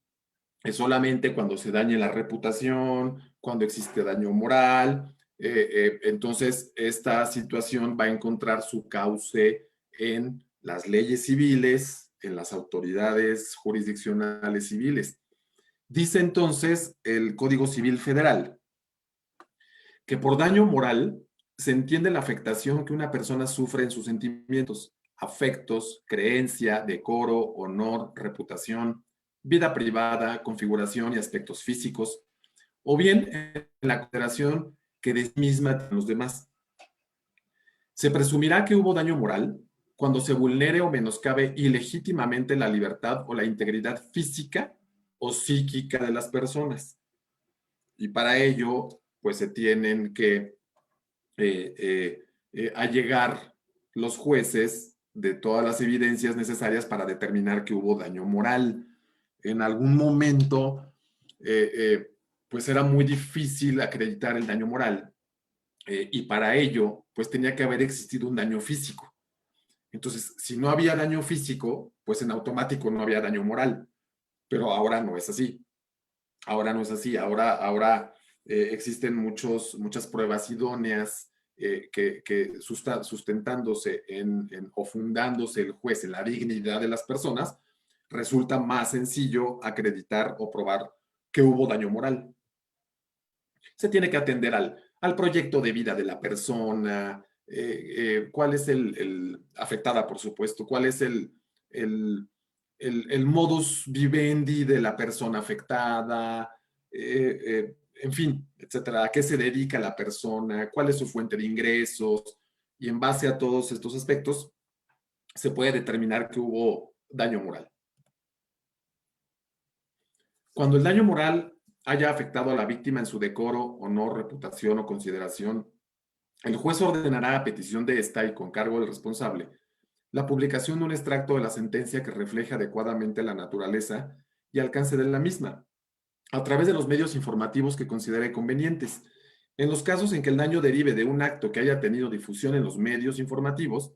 es solamente cuando se dañe la reputación, cuando existe daño moral, entonces esta situación va a encontrar su cauce en las leyes civiles, en las autoridades jurisdiccionales civiles. Dice entonces el Código Civil Federal que por daño moral se entiende la afectación que una persona sufre en sus sentimientos, afectos, creencia, decoro, honor, reputación, vida privada, configuración y aspectos físicos, o bien en la consideración que de sí misma tienen los demás. Se presumirá que hubo daño moral cuando se vulnere o menoscabe ilegítimamente la libertad o la integridad física o psíquica de las personas. Y para ello, pues se tienen que allegar los jueces de todas las evidencias necesarias para determinar que hubo daño moral. En algún momento, pues era muy difícil acreditar el daño moral y para ello, pues tenía que haber existido un daño físico. Entonces, si no había daño físico, pues en automático no había daño moral. Pero ahora no es así. Ahora no es así. Ahora existen muchas pruebas idóneas que sustentándose o fundándose el juez en la dignidad de las personas, resulta más sencillo acreditar o probar que hubo daño moral. Se tiene que atender al proyecto de vida de la persona, cuál es afectada, por supuesto, cuál es el modus vivendi de la persona afectada, en fin, etcétera, a qué se dedica la persona, cuál es su fuente de ingresos, y en base a todos estos aspectos se puede determinar que hubo daño moral. Cuando el daño moral haya afectado a la víctima en su decoro, honor, reputación o consideración, el juez ordenará a petición de esta y con cargo del responsable la publicación de un extracto de la sentencia que refleje adecuadamente la naturaleza y alcance de la misma, a través de los medios informativos que considere convenientes. En los casos en que el daño derive de un acto que haya tenido difusión en los medios informativos,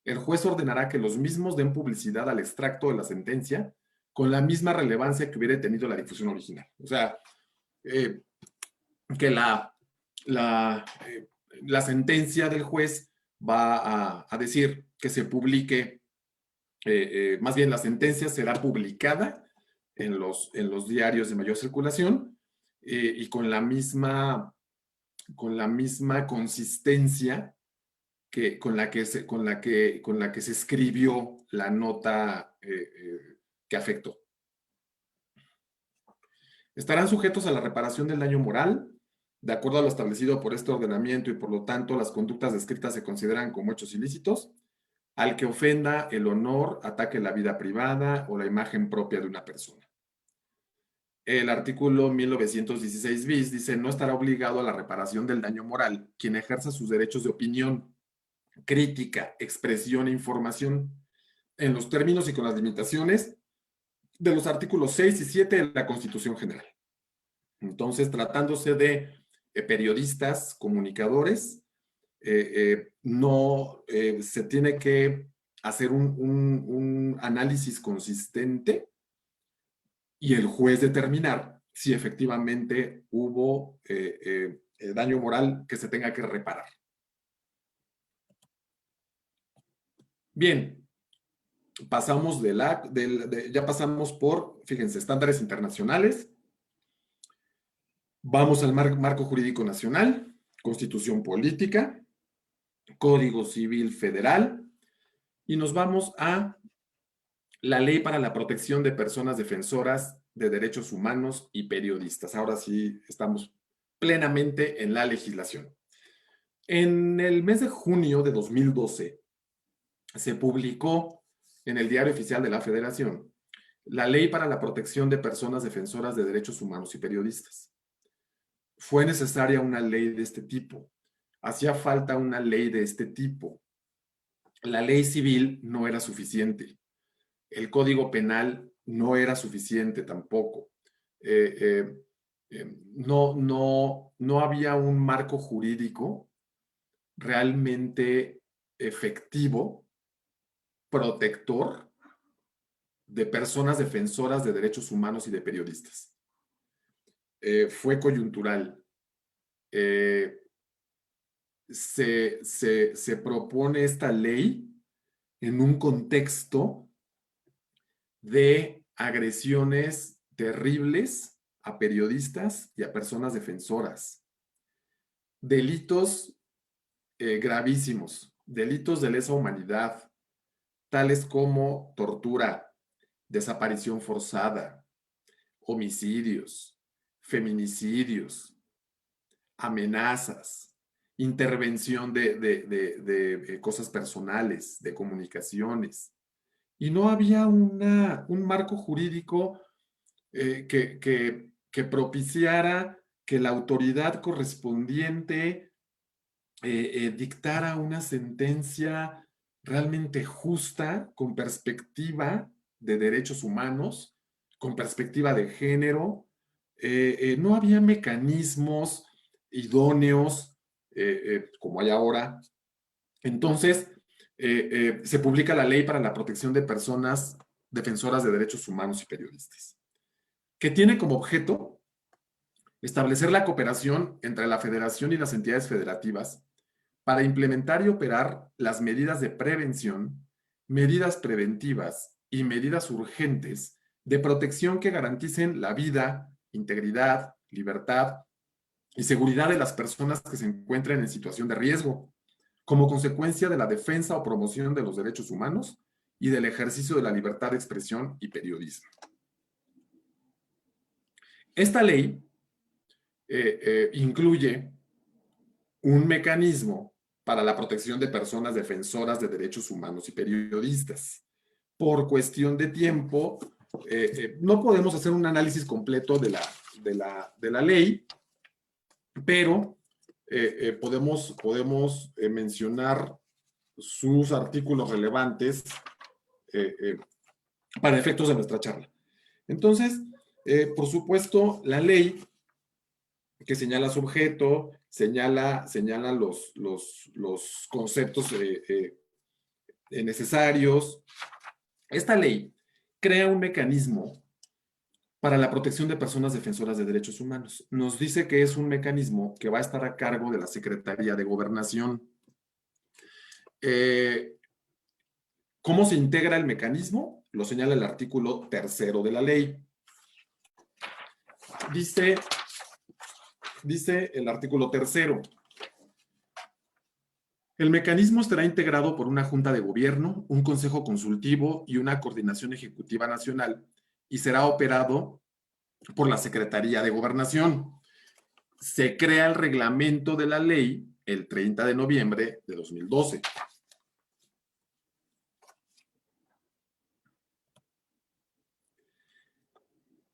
el juez ordenará que los mismos den publicidad al extracto de la sentencia con la misma relevancia que hubiera tenido la difusión original. O sea, que la sentencia del juez va a decir que se publique, más bien la sentencia será publicada en los diarios de mayor circulación y con la misma consistencia con la que se escribió la nota que afectó. Estarán sujetos a la reparación del daño moral, de acuerdo a lo establecido por este ordenamiento, y por lo tanto las conductas descritas se consideran como hechos ilícitos al que ofenda el honor, ataque la vida privada o la imagen propia de una persona. El artículo 1916 bis dice: no estará obligado a la reparación del daño moral quien ejerza sus derechos de opinión, crítica, expresión e información en los términos y con las limitaciones de los artículos 6 y 7 de la Constitución General. Entonces, tratándose de periodistas, comunicadores, no se tiene que hacer un análisis consistente y el juez determinar si efectivamente hubo daño moral que se tenga que reparar. Bien, pasamos ya pasamos por, fíjense, estándares internacionales. Vamos al marco jurídico nacional, Constitución política, Código Civil Federal, y nos vamos a la Ley para la Protección de Personas Defensoras de Derechos Humanos y Periodistas. Ahora sí estamos plenamente en la legislación. En el mes de junio de 2012 se publicó en el Diario Oficial de la Federación la Ley para la Protección de Personas Defensoras de Derechos Humanos y Periodistas. Fue necesaria una ley de este tipo. Hacía falta una ley de este tipo. La ley civil no era suficiente. El Código Penal no era suficiente tampoco. No había un marco jurídico realmente efectivo, protector de personas defensoras de derechos humanos y de periodistas. Fue coyuntural. Se propone esta ley en un contexto de agresiones terribles a periodistas y a personas defensoras. Delitos gravísimos, delitos de lesa humanidad, tales como tortura, desaparición forzada, homicidios, feminicidios, amenazas, intervención de cosas personales, de comunicaciones. Y no había un marco jurídico que propiciara que la autoridad correspondiente dictara una sentencia realmente justa, con perspectiva de derechos humanos, con perspectiva de género. No había mecanismos idóneos como hay ahora. Entonces, se publica la Ley para la Protección de Personas Defensoras de Derechos Humanos y Periodistas, que tiene como objeto establecer la cooperación entre la Federación y las entidades federativas para implementar y operar las medidas de prevención, medidas preventivas y medidas urgentes de protección que garanticen la vida, integridad, libertad y seguridad de las personas que se encuentren en situación de riesgo, como consecuencia de la defensa o promoción de los derechos humanos y del ejercicio de la libertad de expresión y periodismo. Esta ley incluye un mecanismo para la protección de personas defensoras de derechos humanos y periodistas. Por cuestión de tiempo, no podemos hacer un análisis completo de la ley, pero podemos mencionar sus artículos relevantes para efectos de nuestra charla. Entonces, por supuesto, la ley que señala su objeto, señala los conceptos necesarios. Esta ley crea un mecanismo para la protección de personas defensoras de derechos humanos. Nos dice que es un mecanismo que va a estar a cargo de la Secretaría de Gobernación. ¿Cómo se integra el mecanismo? Lo señala el artículo 3º de la ley. Dice el artículo 3º. El mecanismo estará integrado por una junta de gobierno, un consejo consultivo y una coordinación ejecutiva nacional y será operado por la Secretaría de Gobernación. Se crea el reglamento de la ley el 30 de noviembre de 2012.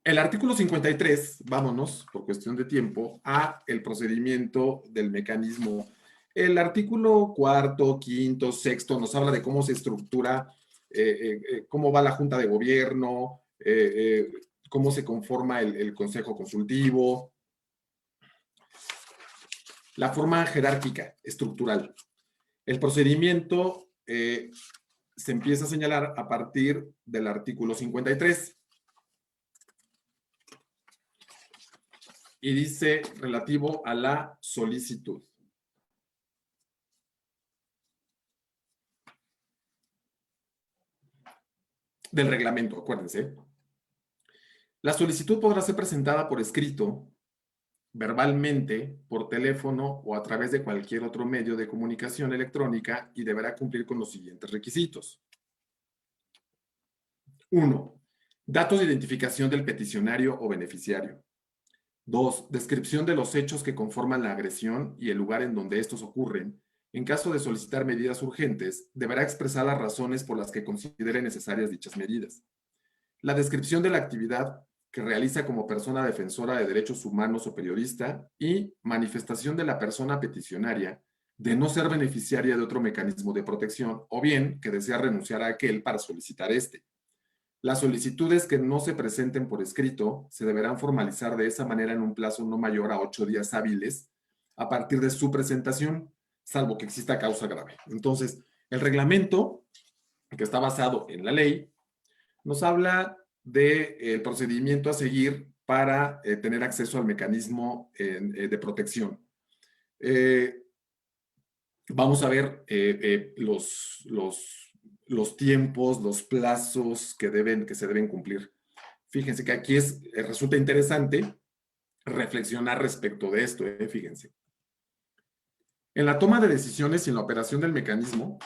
El artículo 53, vámonos por cuestión de tiempo, a el procedimiento del mecanismo. El artículo 4º, 5º, 6º nos habla de cómo se estructura, cómo va la Junta de Gobierno, cómo se conforma el Consejo Consultivo, la forma jerárquica, estructural. El procedimiento se empieza a señalar a partir del artículo 53. Y dice relativo a la solicitud. Del reglamento, acuérdense. La solicitud podrá ser presentada por escrito, verbalmente, por teléfono o a través de cualquier otro medio de comunicación electrónica y deberá cumplir con los siguientes requisitos. 1. Datos de identificación del peticionario o beneficiario. 2. Descripción de los hechos que conforman la agresión y el lugar en donde estos ocurren. En caso de solicitar medidas urgentes, deberá expresar las razones por las que considere necesarias dichas medidas. La descripción de la actividad que realiza como persona defensora de derechos humanos o periodista y manifestación de la persona peticionaria de no ser beneficiaria de otro mecanismo de protección o bien que desea renunciar a aquel para solicitar este. Las solicitudes que no se presenten por escrito se deberán formalizar de esa manera en un plazo no mayor a 8 días hábiles a partir de su presentación, salvo que exista causa grave. Entonces, el reglamento, que está basado en la ley, nos habla del procedimiento a seguir para tener acceso al mecanismo de protección. Vamos a ver los tiempos, los plazos que se deben cumplir. Fíjense que aquí resulta interesante reflexionar respecto de esto, fíjense. En la toma de decisiones y en la operación del mecanismo,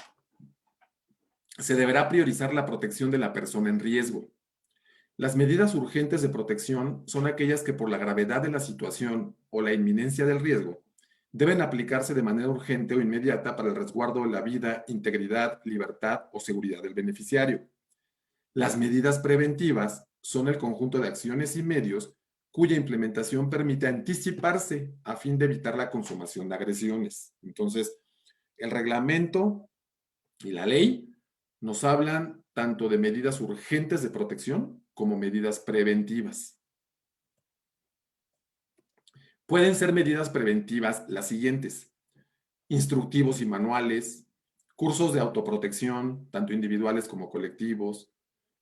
se deberá priorizar la protección de la persona en riesgo. Las medidas urgentes de protección son aquellas que por la gravedad de la situación o la inminencia del riesgo deben aplicarse de manera urgente o inmediata para el resguardo de la vida, integridad, libertad o seguridad del beneficiario. Las medidas preventivas son el conjunto de acciones y medios cuya implementación permite anticiparse a fin de evitar la consumación de agresiones. Entonces, el reglamento y la ley nos hablan tanto de medidas urgentes de protección como medidas preventivas. Pueden ser medidas preventivas las siguientes: instructivos y manuales, cursos de autoprotección, tanto individuales como colectivos,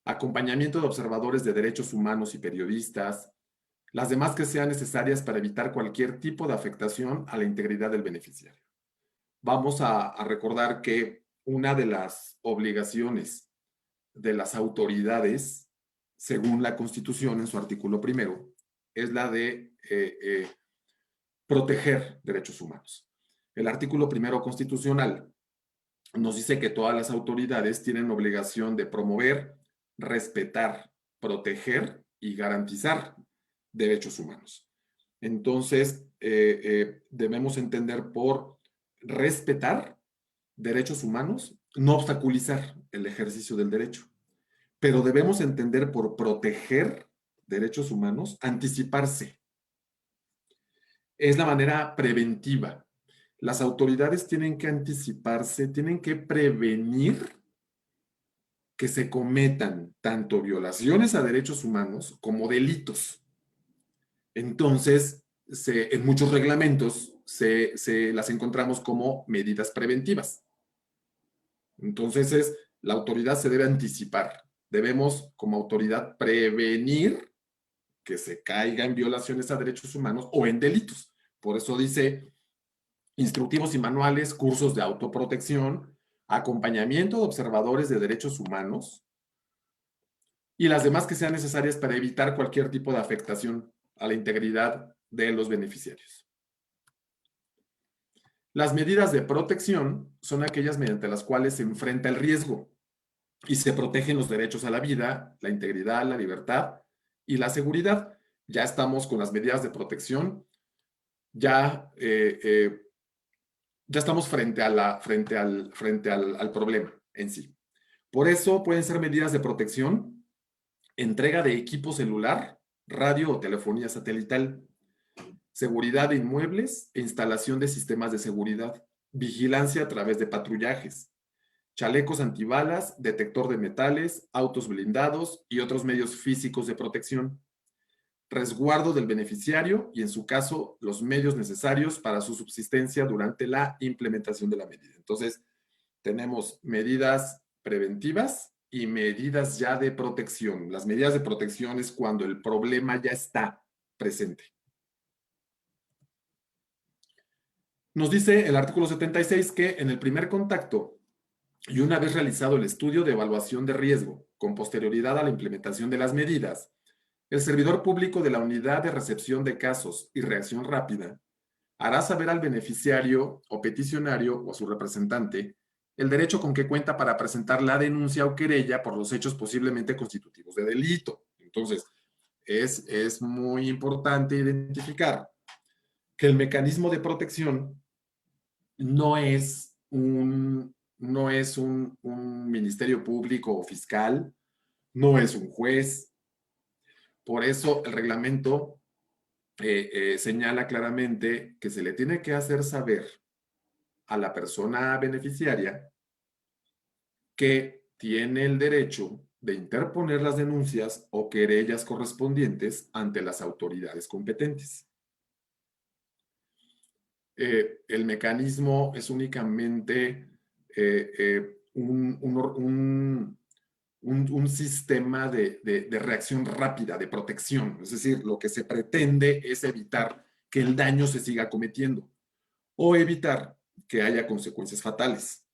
acompañamiento de observadores de derechos humanos y periodistas, las demás que sean necesarias para evitar cualquier tipo de afectación a la integridad del beneficiario. Vamos a recordar que una de las obligaciones de las autoridades, según la Constitución en su artículo 1º, es la de proteger derechos humanos. El artículo 1º constitucional nos dice que todas las autoridades tienen obligación de promover, respetar, proteger y garantizar derechos humanos. Entonces, debemos entender por respetar derechos humanos, no obstaculizar el ejercicio del derecho, pero debemos entender por proteger derechos humanos, anticiparse. Es la manera preventiva. Las autoridades tienen que anticiparse, tienen que prevenir que se cometan tanto violaciones a derechos humanos como delitos. Entonces, en muchos reglamentos se las encontramos como medidas preventivas. Entonces, la autoridad se debe anticipar. Debemos, como autoridad, prevenir que se caiga en violaciones a derechos humanos o en delitos. Por eso dice instructivos y manuales, cursos de autoprotección, acompañamiento de observadores de derechos humanos y las demás que sean necesarias para evitar cualquier tipo de afectación a la integridad de los beneficiarios. Las medidas de protección son aquellas mediante las cuales se enfrenta el riesgo y se protegen los derechos a la vida, la integridad, la libertad y la seguridad. Ya estamos con las medidas de protección, ya estamos frente al problema en sí. Por eso pueden ser medidas de protección, entrega de equipo celular, radio o telefonía satelital, seguridad de inmuebles e instalación de sistemas de seguridad, vigilancia a través de patrullajes, chalecos antibalas, detector de metales, autos blindados y otros medios físicos de protección, resguardo del beneficiario y, en su caso, los medios necesarios para su subsistencia durante la implementación de la medida. Entonces, tenemos medidas preventivas y medidas ya de protección. Las medidas de protección es cuando el problema ya está presente. Nos dice el artículo 76 que en el primer contacto y una vez realizado el estudio de evaluación de riesgo con posterioridad a la implementación de las medidas, el servidor público de la unidad de recepción de casos y reacción rápida hará saber al beneficiario o peticionario o a su representante el derecho con que cuenta para presentar la denuncia o querella por los hechos posiblemente constitutivos de delito. Entonces, es muy importante identificar que el mecanismo de protección no es un ministerio público o fiscal, no es un juez. Por eso el reglamento señala claramente que se le tiene que hacer saber a la persona beneficiaria que tiene el derecho de interponer las denuncias o querellas correspondientes ante las autoridades competentes. El mecanismo es únicamente un sistema de reacción rápida, de protección. Es decir, lo que se pretende es evitar que el daño se siga cometiendo o evitar que haya consecuencias fatales.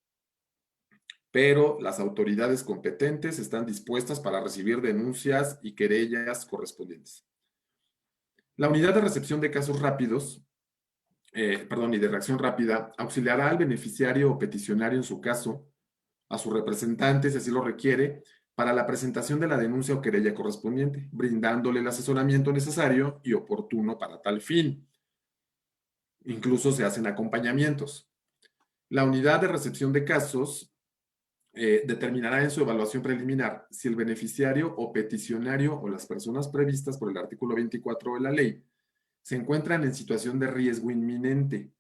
Pero las autoridades competentes están dispuestas para recibir denuncias y querellas correspondientes. La unidad de recepción de casos rápidos y de reacción rápida, auxiliará al beneficiario o peticionario en su caso, a su representante, si así lo requiere, para la presentación de la denuncia o querella correspondiente, brindándole el asesoramiento necesario y oportuno para tal fin. Incluso se hacen acompañamientos. La unidad de recepción de casos determinará en su evaluación preliminar si el beneficiario o peticionario o las personas previstas por el artículo 24 de la ley se encuentran en situación de riesgo inminente.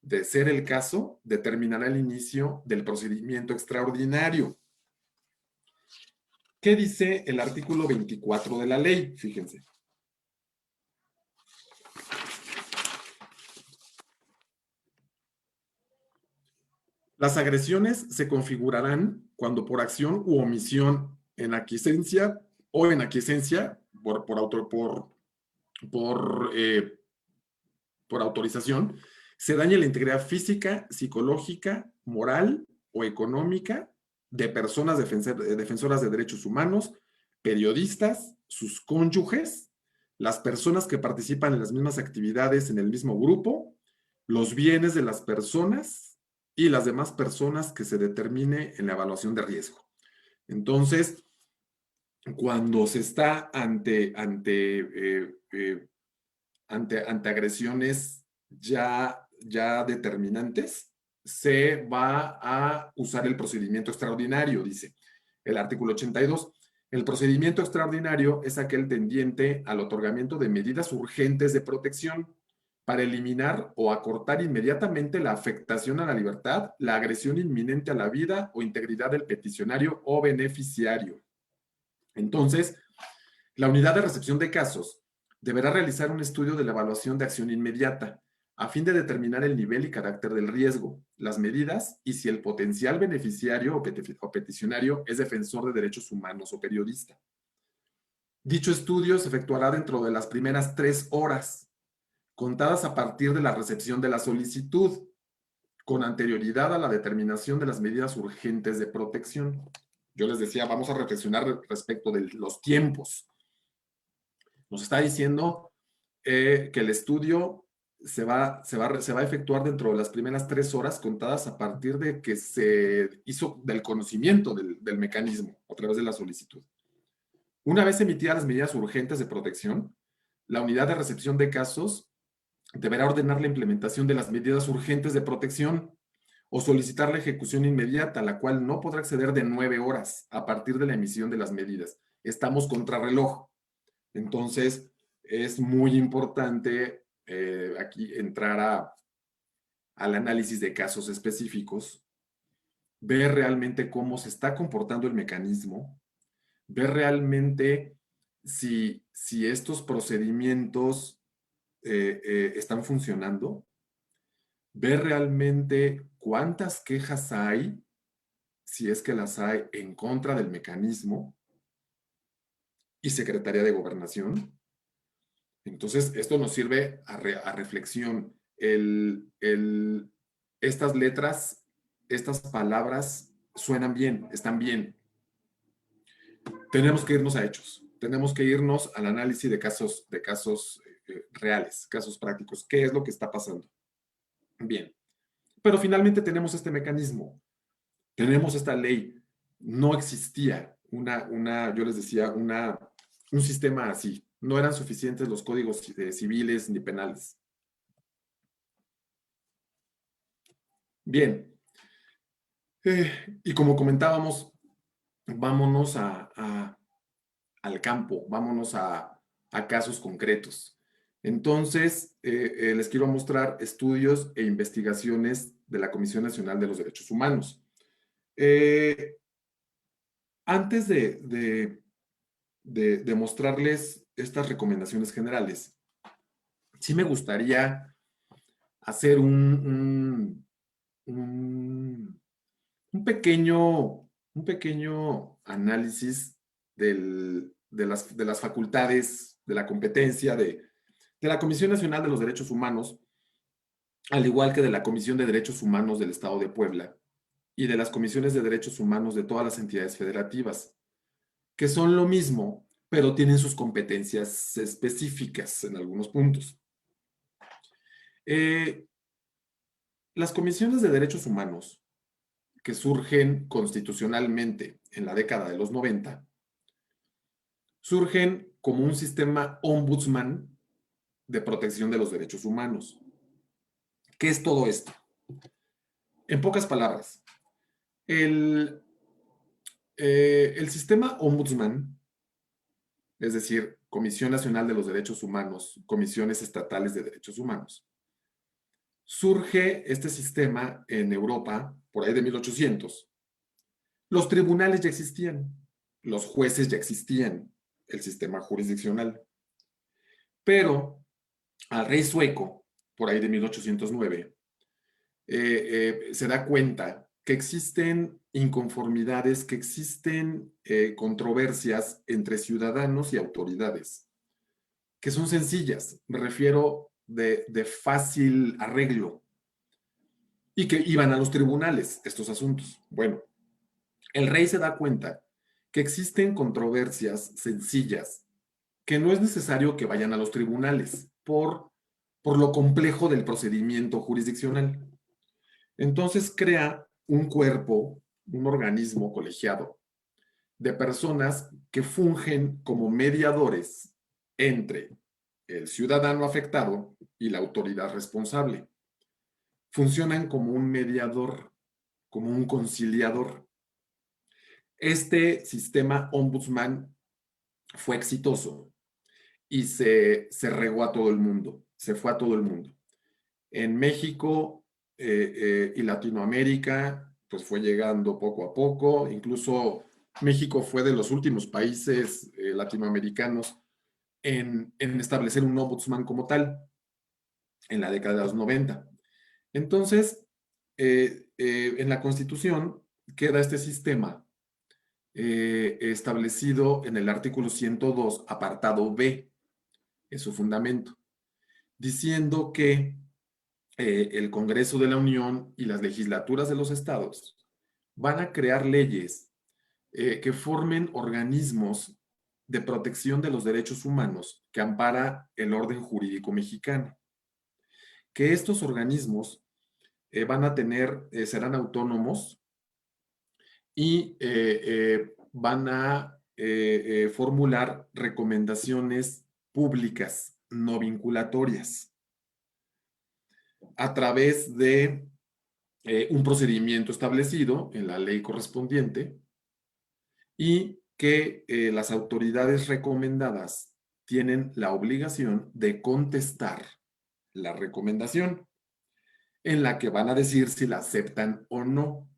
De ser el caso, determinará el inicio del procedimiento extraordinario. ¿Qué dice el artículo 24 de la ley? Fíjense. Las agresiones se configurarán cuando por acción u omisión en aquiescencia o en aquiescencia por autorización, se dañe la integridad física, psicológica, moral o económica de personas defensoras de derechos humanos, periodistas, sus cónyuges, las personas que participan en las mismas actividades en el mismo grupo, los bienes de las personas y las demás personas que se determine en la evaluación de riesgo. Entonces, cuando se está ante agresiones ya determinantes, se va a usar el procedimiento extraordinario, dice el artículo 82. El procedimiento extraordinario es aquel tendiente al otorgamiento de medidas urgentes de protección para eliminar o acortar inmediatamente la afectación a la libertad, la agresión inminente a la vida o integridad del peticionario o beneficiario. Entonces, la unidad de recepción de casos deberá realizar un estudio de la evaluación de acción inmediata a fin de determinar el nivel y carácter del riesgo, las medidas y si el potencial beneficiario o peticionario es defensor de derechos humanos o periodista. Dicho estudio se efectuará dentro de las primeras 3 horas, contadas a partir de la recepción de la solicitud, con anterioridad a la determinación de las medidas urgentes de protección. Yo les decía, vamos a reflexionar respecto de los tiempos. Nos está diciendo que el estudio se va a efectuar dentro de las primeras 3 horas contadas a partir de que se hizo del conocimiento del mecanismo a través de la solicitud. Una vez emitidas las medidas urgentes de protección, la unidad de recepción de casos deberá ordenar la implementación de las medidas urgentes de protección o solicitar la ejecución inmediata, la cual no podrá exceder de 9 horas a partir de la emisión de las medidas. Estamos contra reloj. Entonces, es muy importante aquí entrar al análisis de casos específicos, ver realmente cómo se está comportando el mecanismo, ver realmente si estos procedimientos están funcionando, ver realmente cuántas quejas hay, si es que las hay, en contra del mecanismo y Secretaría de Gobernación. Entonces, esto nos sirve a reflexión. Estas letras, estas palabras suenan bien, están bien. Tenemos que irnos a hechos. Tenemos que irnos al análisis de casos reales, casos prácticos. ¿Qué es lo que está pasando? Bien. Pero finalmente tenemos este mecanismo. Tenemos esta ley. No existía yo les decía, un sistema así. No eran suficientes los códigos civiles ni penales. Bien. Y como comentábamos, vámonos al campo, vámonos a casos concretos. Entonces, les quiero mostrar estudios e investigaciones de la Comisión Nacional de los Derechos Humanos. Antes de mostrarles estas recomendaciones generales, sí me gustaría hacer un pequeño análisis de las facultades, de la competencia de la Comisión Nacional de los Derechos Humanos, al igual que de la Comisión de Derechos Humanos del Estado de Puebla y de las comisiones de derechos humanos de todas las entidades federativas, que son lo mismo, pero tienen sus competencias específicas en algunos puntos. Las comisiones de derechos humanos, que surgen constitucionalmente en la década de los 90, surgen como un sistema ombudsman de protección de los derechos humanos. ¿Qué es todo esto? En pocas palabras, el sistema ombudsman, es decir, Comisión Nacional de los Derechos Humanos, comisiones estatales de derechos humanos, surge este sistema en Europa por ahí de 1800. Los tribunales ya existían, los jueces ya existían, el sistema jurisdiccional. Pero al rey sueco, por ahí de 1809, se da cuenta que existen inconformidades, que existen controversias entre ciudadanos y autoridades, que son sencillas, me refiero de fácil arreglo, y que iban a los tribunales estos asuntos. Bueno, el rey se da cuenta que existen controversias sencillas, que no es necesario que vayan a los tribunales por lo complejo del procedimiento jurisdiccional. Entonces crea un cuerpo, un organismo colegiado de personas que fungen como mediadores entre el ciudadano afectado y la autoridad responsable. Funcionan como un mediador, como un conciliador. Este sistema ombudsman fue exitoso y se regó a todo el mundo. se fue a todo el mundo. En México y Latinoamérica, pues fue llegando poco a poco. Incluso México fue de los últimos países latinoamericanos en establecer un ombudsman como tal, en la década de los 90. Entonces, en la Constitución queda este sistema establecido en el artículo 102, apartado B, es su fundamento, diciendo que el Congreso de la Unión y las legislaturas de los estados van a crear leyes que formen organismos de protección de los derechos humanos que ampara el orden jurídico mexicano. Que estos organismos van a tener, serán autónomos y van a formular recomendaciones públicas no vinculatorias a través de un procedimiento establecido en la ley correspondiente y que las autoridades recomendadas tienen la obligación de contestar la recomendación, en la que van a decir si la aceptan o no.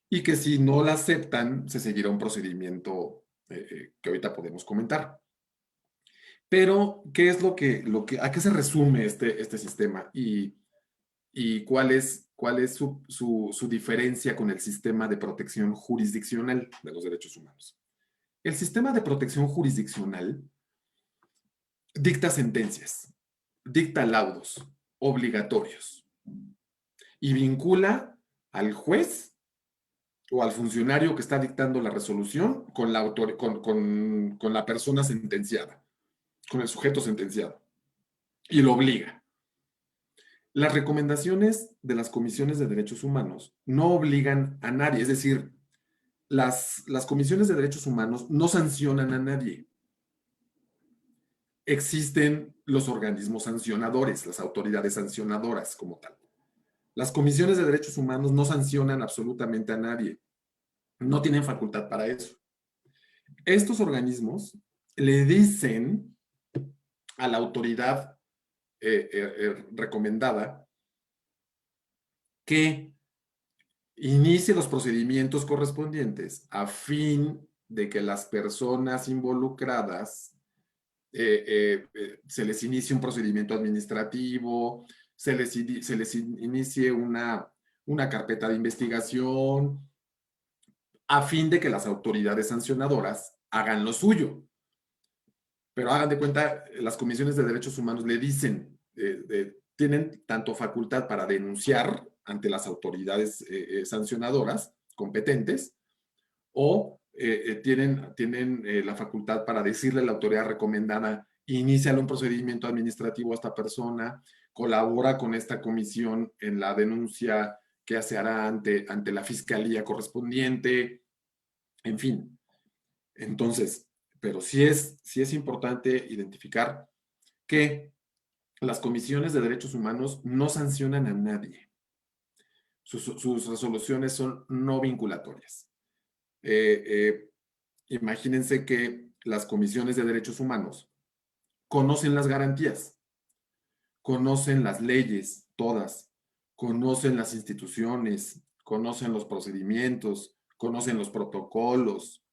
Y que si no la aceptan, se seguirá un procedimiento que ahorita podemos comentar. Pero, ¿qué es a qué se resume este sistema? Y cuál es su diferencia con el sistema de protección jurisdiccional de los derechos humanos. El sistema de protección jurisdiccional dicta sentencias, dicta laudos obligatorios y vincula al juez o al funcionario que está dictando la resolución con la persona sentenciada, con el sujeto sentenciado, y lo obliga. Las recomendaciones de las comisiones de derechos humanos no obligan a nadie, es decir, las comisiones de derechos humanos no sancionan a nadie. Existen los organismos sancionadores, las autoridades sancionadoras como tal. Las comisiones de derechos humanos no sancionan absolutamente a nadie. No tienen facultad para eso. Estos organismos le dicen a la autoridad recomendada que inicie los procedimientos correspondientes a fin de que las personas involucradas se les inicie un procedimiento administrativo, se les inicie una carpeta de investigación, a fin de que las autoridades sancionadoras hagan lo suyo. Pero hagan de cuenta, las comisiones de derechos humanos le dicen, tienen tanto facultad para denunciar ante las autoridades sancionadoras competentes, o tienen la facultad para decirle a la autoridad recomendada, iníciale un procedimiento administrativo a esta persona, colabora con esta comisión en la denuncia que se hará ante la fiscalía correspondiente, en fin. Entonces, pero sí es importante identificar que las comisiones de derechos humanos no sancionan a nadie. Sus resoluciones son no vinculatorias. Imagínense que las comisiones de derechos humanos conocen las garantías, conocen las leyes, todas, conocen las instituciones, conocen los procedimientos, conocen los protocolos,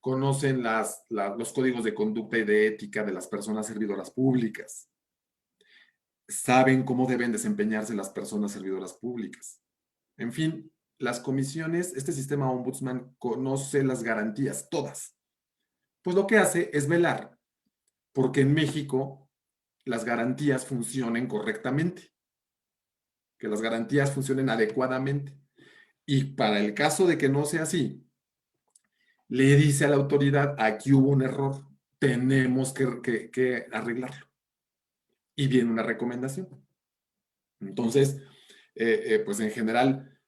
conocen los códigos de conducta y de ética de las personas servidoras públicas, saben cómo deben desempeñarse las personas servidoras públicas. En fin, las comisiones, este sistema ombudsman conoce las garantías, todas. Pues lo que hace es velar porque en México las garantías funcionen correctamente, que las garantías funcionen adecuadamente. Y para el caso de que no sea así, le dice a la autoridad, aquí hubo un error, tenemos que arreglarlo. Y viene una recomendación. Entonces, pues en general,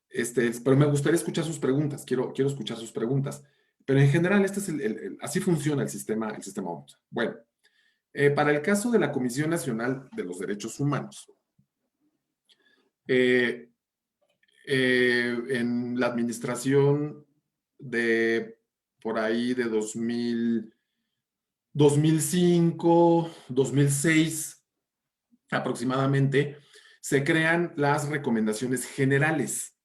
pero me gustaría escuchar sus preguntas, quiero escuchar sus preguntas. Pero en general, así funciona el sistema ombudsman. Bueno, para el caso de la Comisión Nacional de los Derechos Humanos, en la administración de por ahí de 2005, 2006, aproximadamente, se crean las recomendaciones generales.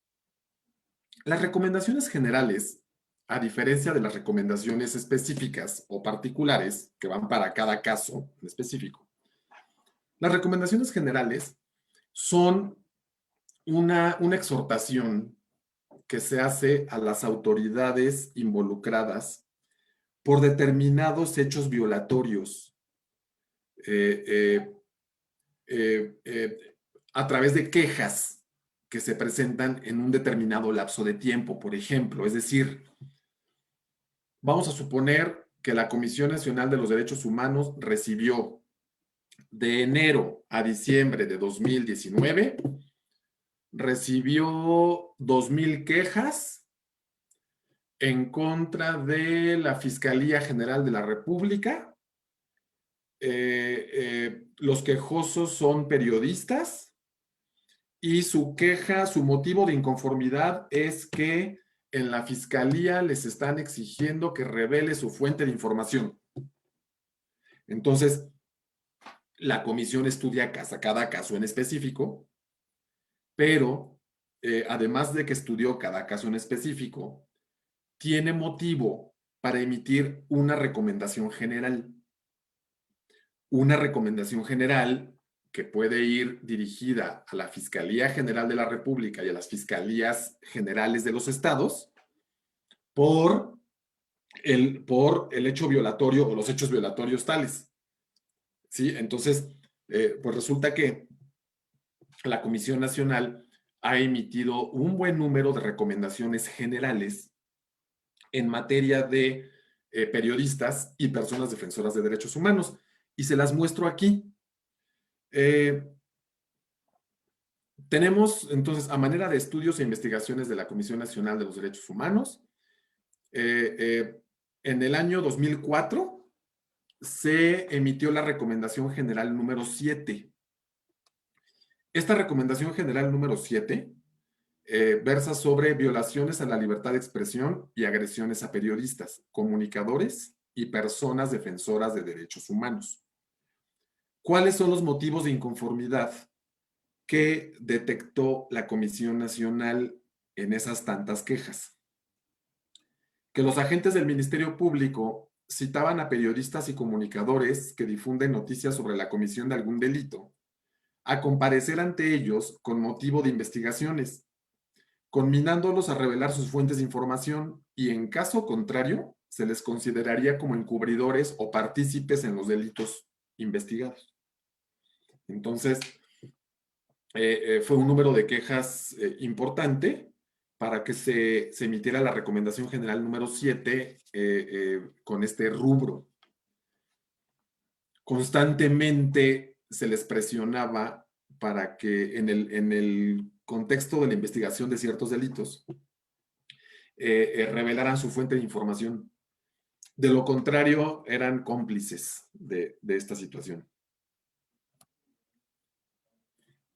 Las recomendaciones generales, a diferencia de las recomendaciones específicas o particulares que van para cada caso en específico, las recomendaciones generales son una exhortación que se hace a las autoridades involucradas por determinados hechos violatorios eh, eh, eh, a través de quejas que se presentan en un determinado lapso de tiempo, por ejemplo. Es decir, vamos a suponer que la Comisión Nacional de los Derechos Humanos recibió de enero a diciembre de 2019, recibió 2,000 quejas en contra de la Fiscalía General de la República. Los quejosos son periodistas y su queja, su motivo de inconformidad es que en la Fiscalía les están exigiendo que revele su fuente de información. Entonces, la comisión estudia cada caso en específico, pero además de que estudió cada caso en específico, tiene motivo para emitir una recomendación general. Una recomendación general que puede ir dirigida a la Fiscalía General de la República y a las Fiscalías Generales de los Estados por el hecho violatorio o los hechos violatorios tales. ¿Sí? Entonces, pues resulta que la Comisión Nacional ha emitido un buen número de recomendaciones generales en materia de periodistas y personas defensoras de derechos humanos. Y se las muestro aquí. Tenemos entonces, a manera de estudios e investigaciones de la Comisión Nacional de los Derechos Humanos, en el año 2004 se emitió la Recomendación General número 7. Esta Recomendación General número 7 versa sobre violaciones a la libertad de expresión y agresiones a periodistas, comunicadores y personas defensoras de derechos humanos. ¿Cuáles son los motivos de inconformidad que detectó la Comisión Nacional en esas tantas quejas? Que los agentes del Ministerio Público citaban a periodistas y comunicadores que difunden noticias sobre la comisión de algún delito a comparecer ante ellos con motivo de investigaciones, conminándolos a revelar sus fuentes de información y, en caso contrario, se les consideraría como encubridores o partícipes en los delitos investigados. Entonces, fue un número de quejas importante para que se emitiera la Recomendación General número 7 con este rubro. Constantemente se les presionaba para que en el contexto de la investigación de ciertos delitos revelaran su fuente de información. De lo contrario, eran cómplices de esta situación.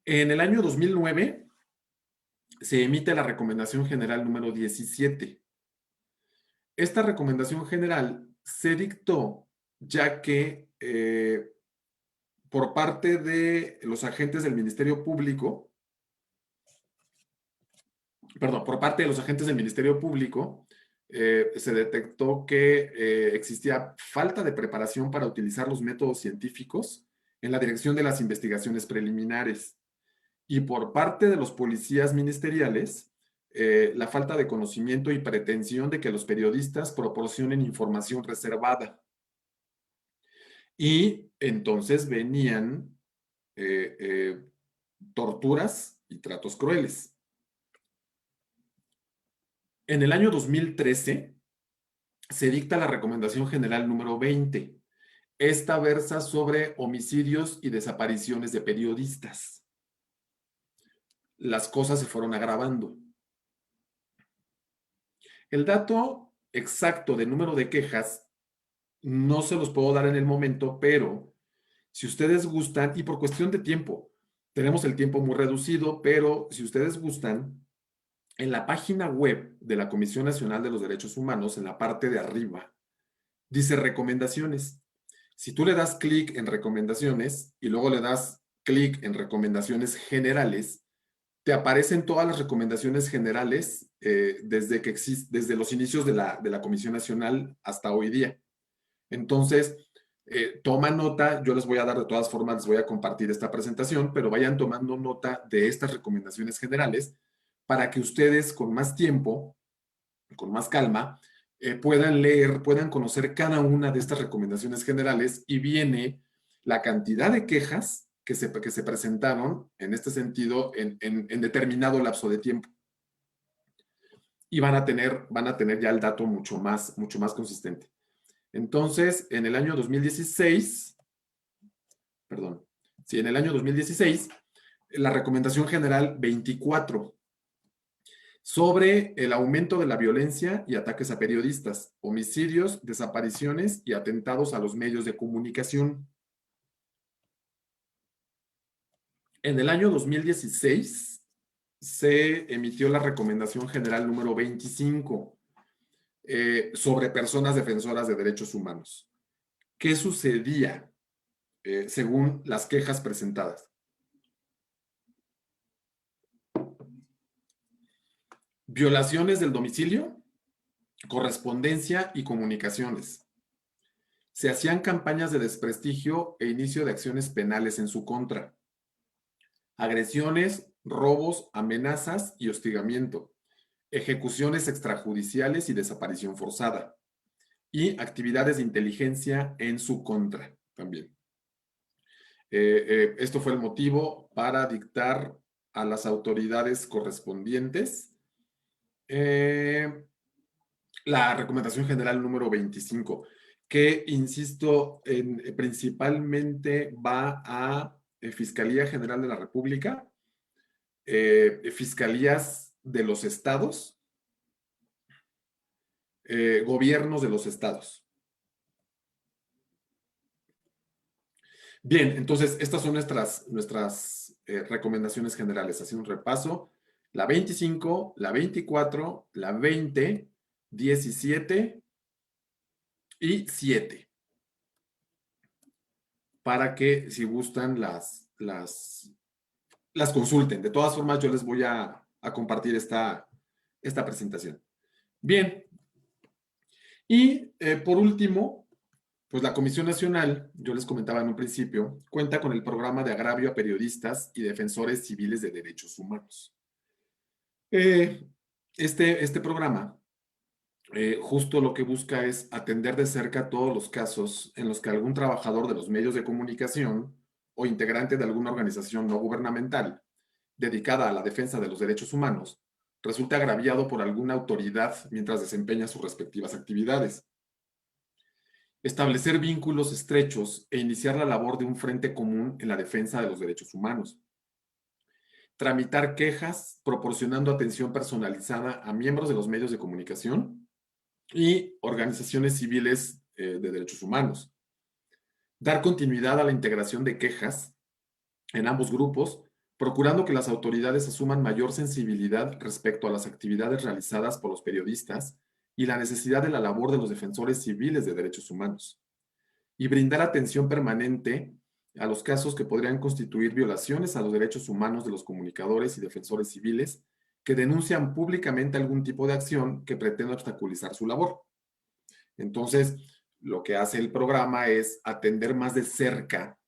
En el año 2009 se emite la Recomendación General número 17. Esta Recomendación General se dictó ya que por parte de los agentes del Ministerio Público, se detectó que existía falta de preparación para utilizar los métodos científicos en la dirección de las investigaciones preliminares. Y por parte de los policías ministeriales, la falta de conocimiento y pretensión de que los periodistas proporcionen información reservada. Y entonces venían torturas y tratos crueles. En el año 2013 se dicta la Recomendación General número 20. Esta versa sobre homicidios y desapariciones de periodistas. Las cosas se fueron agravando. El dato exacto del número de quejas no se los puedo dar en el momento, pero si ustedes gustan, y por cuestión de tiempo, tenemos el tiempo muy reducido, pero si ustedes gustan, en la página web de la Comisión Nacional de los Derechos Humanos, en la parte de arriba, dice recomendaciones. Si tú le das clic en recomendaciones y luego le das clic en recomendaciones generales, te aparecen todas las recomendaciones generales desde los inicios de la Comisión Nacional hasta hoy día. Entonces, toma nota, yo les voy a dar de todas formas, les voy a compartir esta presentación, pero vayan tomando nota de estas recomendaciones generales para que ustedes con más tiempo, con más calma, puedan leer, puedan conocer cada una de estas recomendaciones generales y viene la cantidad de quejas que se presentaron en este sentido en determinado lapso de tiempo. Y van a tener ya el dato mucho más consistente. Entonces, en el año 2016, en el año 2016, la recomendación general 24 sobre el aumento de la violencia y ataques a periodistas, homicidios, desapariciones y atentados a los medios de comunicación. En el año 2016 se emitió la recomendación general número 25 sobre personas defensoras de derechos humanos. ¿Qué sucedía según las quejas presentadas? Violaciones del domicilio, correspondencia y comunicaciones. Se hacían campañas de desprestigio e inicio de acciones penales en su contra. Agresiones, robos, amenazas y hostigamiento. Ejecuciones extrajudiciales y desaparición forzada. Y actividades de inteligencia en su contra también. Esto fue el motivo para dictar a las autoridades correspondientes la recomendación general número 25, que, insisto, principalmente va a Fiscalía General de la República, fiscalías de los estados, gobiernos de los estados. Bien, entonces estas son nuestras recomendaciones generales. Haciendo un repaso, la 25, la 24, la 20, 17 y 7. Para que, si gustan, las consulten. De todas formas, yo les voy a compartir esta presentación. Bien. Y por último, pues la Comisión Nacional, yo les comentaba en un principio, cuenta con el programa de agravio a periodistas y defensores civiles de derechos humanos. Este programa justo lo que busca es atender de cerca todos los casos en los que algún trabajador de los medios de comunicación o integrante de alguna organización no gubernamental dedicada a la defensa de los derechos humanos resulta agraviado por alguna autoridad mientras desempeña sus respectivas actividades. Establecer vínculos estrechos e iniciar la labor de un frente común en la defensa de los derechos humanos. Tramitar quejas proporcionando atención personalizada a miembros de los medios de comunicación y organizaciones civiles de derechos humanos. Dar continuidad a la integración de quejas en ambos grupos, procurando que las autoridades asuman mayor sensibilidad respecto a las actividades realizadas por los periodistas y la necesidad de la labor de los defensores civiles de derechos humanos. Y brindar atención permanente a los casos que podrían constituir violaciones a los derechos humanos de los comunicadores y defensores civiles que denuncian públicamente algún tipo de acción que pretenda obstaculizar su labor. Entonces, lo que hace el programa es atender más de cerca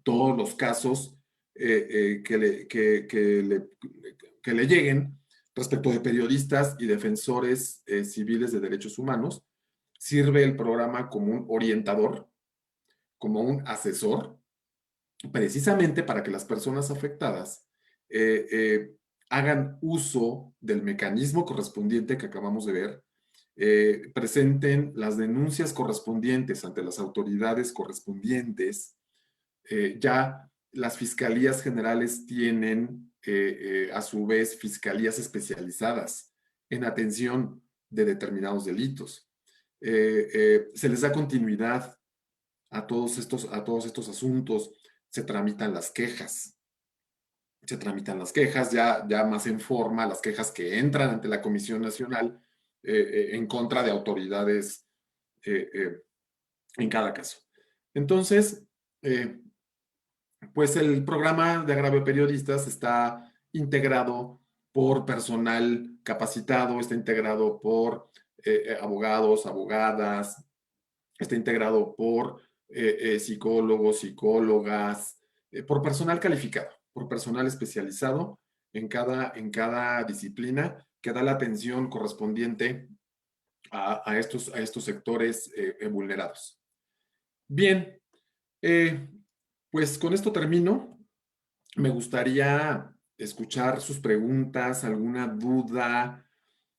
todos los casos que le lleguen respecto de periodistas y defensores civiles de derechos humanos. Sirve el programa como un orientador, como un asesor, precisamente para que las personas afectadas hagan uso del mecanismo correspondiente que acabamos de ver, presenten las denuncias correspondientes ante las autoridades correspondientes. Ya las fiscalías generales tienen, a su vez, fiscalías especializadas en atención de determinados delitos. Se les da continuidad a todos estos asuntos. Se tramitan las quejas. Ya más en forma, las quejas que entran ante la Comisión Nacional en contra de autoridades en cada caso. Entonces, pues el programa de agravio a periodistas está integrado por personal capacitado, está integrado por abogados, abogadas, está integrado por psicólogos, psicólogas, por personal calificado, por personal especializado en cada disciplina que da la atención correspondiente a estos sectores vulnerados. Bien, eh, pues con esto termino. Me gustaría escuchar sus preguntas, alguna duda.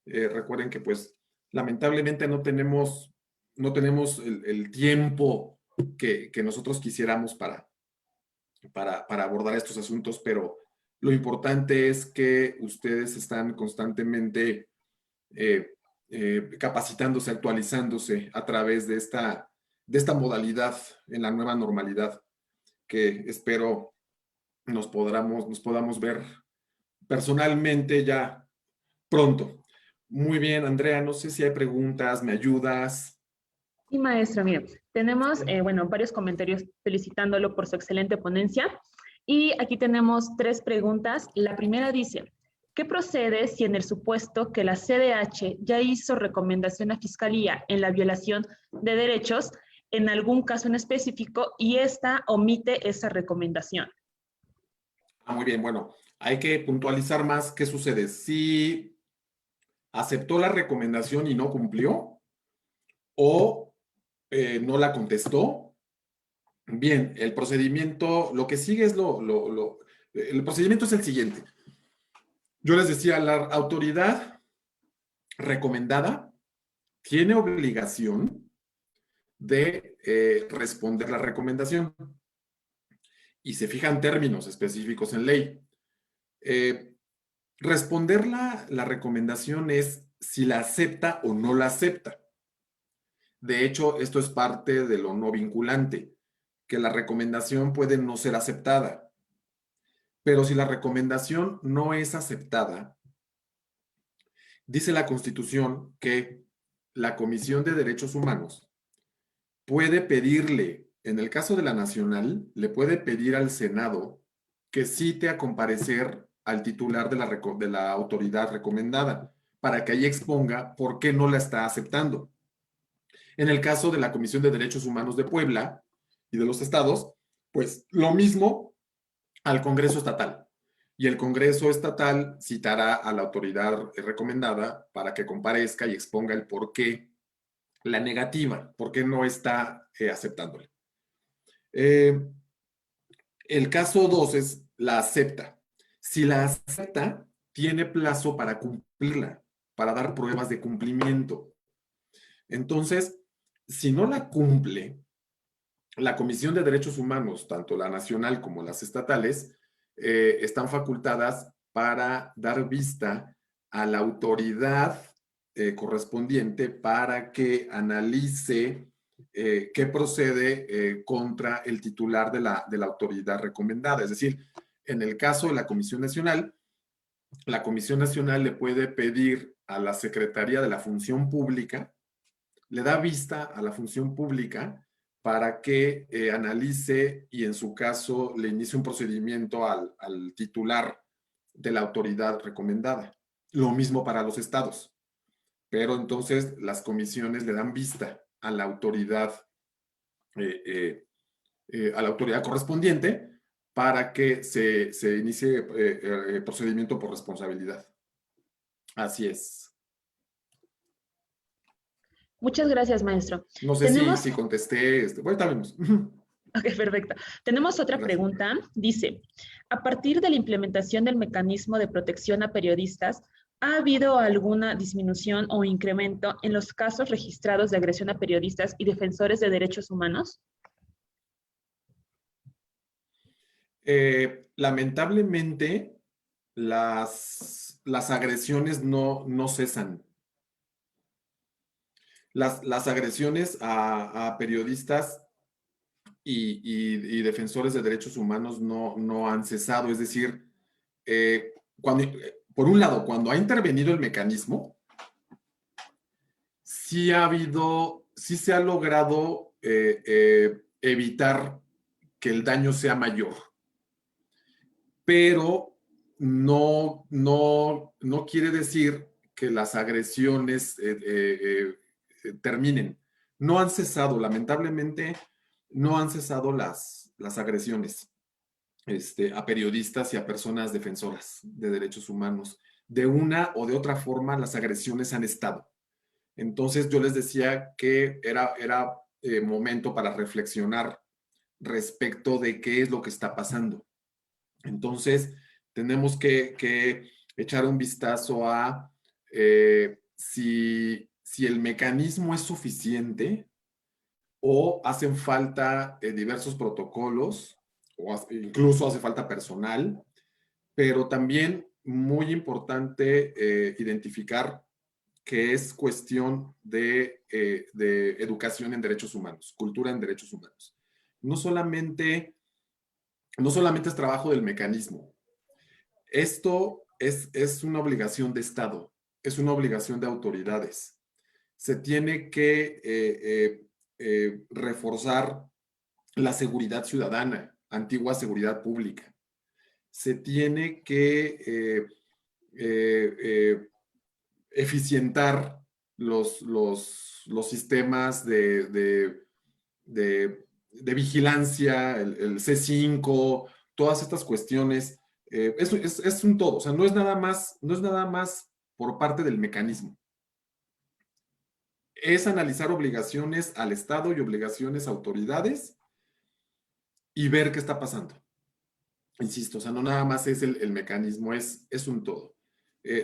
Recuerden que pues lamentablemente no tenemos el tiempo que nosotros quisiéramos para abordar estos asuntos, pero lo importante es que ustedes están constantemente eh, capacitándose, actualizándose a través de esta modalidad en la nueva normalidad que espero nos podamos ver personalmente ya pronto. Muy bien, Andrea, no sé si hay preguntas, ¿me ayudas? Y maestra, mire, tenemos, bueno, varios comentarios felicitándolo por su excelente ponencia. Y aquí tenemos 3 preguntas. La primera dice, ¿qué procede si en el supuesto que la CDH ya hizo recomendación a Fiscalía en la violación de derechos en algún caso en específico y esta omite esa recomendación? Muy bien, bueno, hay que puntualizar más qué sucede. Si aceptó la recomendación y no cumplió o no la contestó, bien, el procedimiento, lo que sigue es el procedimiento es el siguiente. Yo les decía, la autoridad recomendada tiene obligación de responder la recomendación y se fijan términos específicos en ley. Responder la recomendación es si la acepta o no la acepta. De hecho, esto es parte de lo no vinculante, que la recomendación puede no ser aceptada. Pero si la recomendación no es aceptada, dice la Constitución que la Comisión de Derechos Humanos puede pedirle, en el caso de la nacional, le puede pedir al Senado que cite a comparecer al titular de la autoridad recomendada para que ahí exponga por qué no la está aceptando. En el caso de la Comisión de Derechos Humanos de Puebla y de los estados, pues lo mismo al Congreso Estatal. Y el Congreso Estatal citará a la autoridad recomendada para que comparezca y exponga el por qué la negativa, por qué no está aceptándole. El caso 2 es la acepta. Si la acepta, tiene plazo para cumplirla, para dar pruebas de cumplimiento. Entonces, si no la cumple, la Comisión de Derechos Humanos, tanto la nacional como las estatales, están facultadas para dar vista a la autoridad correspondiente para que analice qué procede contra el titular de la autoridad recomendada. Es decir, en el caso de la Comisión Nacional, la Comisión Nacional le puede pedir a la Secretaría de la Función Pública, le da vista a la función pública para que analice y en su caso le inicie un procedimiento al titular de la autoridad recomendada. Lo mismo para los estados. Pero entonces las comisiones le dan vista a la autoridad correspondiente para que se inicie procedimiento por responsabilidad. Así es. Muchas gracias, maestro. No sé Tenemos, si contesté. Bueno, vemos. ok, perfecto. Tenemos otra Gracias. pregunta. Dice, a partir de la implementación del mecanismo de protección a periodistas, ¿ha habido alguna disminución o incremento en los casos registrados de agresión a periodistas y defensores de derechos humanos? Lamentablemente, las agresiones no cesan. Las agresiones a periodistas y defensores de derechos humanos no han cesado. Es decir, por un lado, cuando ha intervenido el mecanismo, sí se ha logrado evitar que el daño sea mayor. pero no quiere decir que las agresiones terminen. No han cesado, lamentablemente, no han cesado las agresiones a periodistas y a personas defensoras de derechos humanos. De una o de otra forma, las agresiones han estado. Entonces, yo les decía que era momento para reflexionar respecto de qué es lo que está pasando. Entonces, tenemos que echar un vistazo a si el mecanismo es suficiente o hacen falta diversos protocolos o incluso hace falta personal, pero también muy importante identificar que es cuestión de educación en derechos humanos, cultura en derechos humanos. No solamente es trabajo del mecanismo. Esto es una obligación de Estado, es una obligación de autoridades. Se tiene que reforzar la seguridad ciudadana, antigua seguridad pública. Se tiene que eficientar los sistemas de vigilancia, el C5, todas estas cuestiones. Es un todo, o sea, no es nada más por parte del mecanismo. Es analizar obligaciones al Estado y obligaciones a autoridades y ver qué está pasando. Insisto, o sea, no nada más es el mecanismo, es un todo.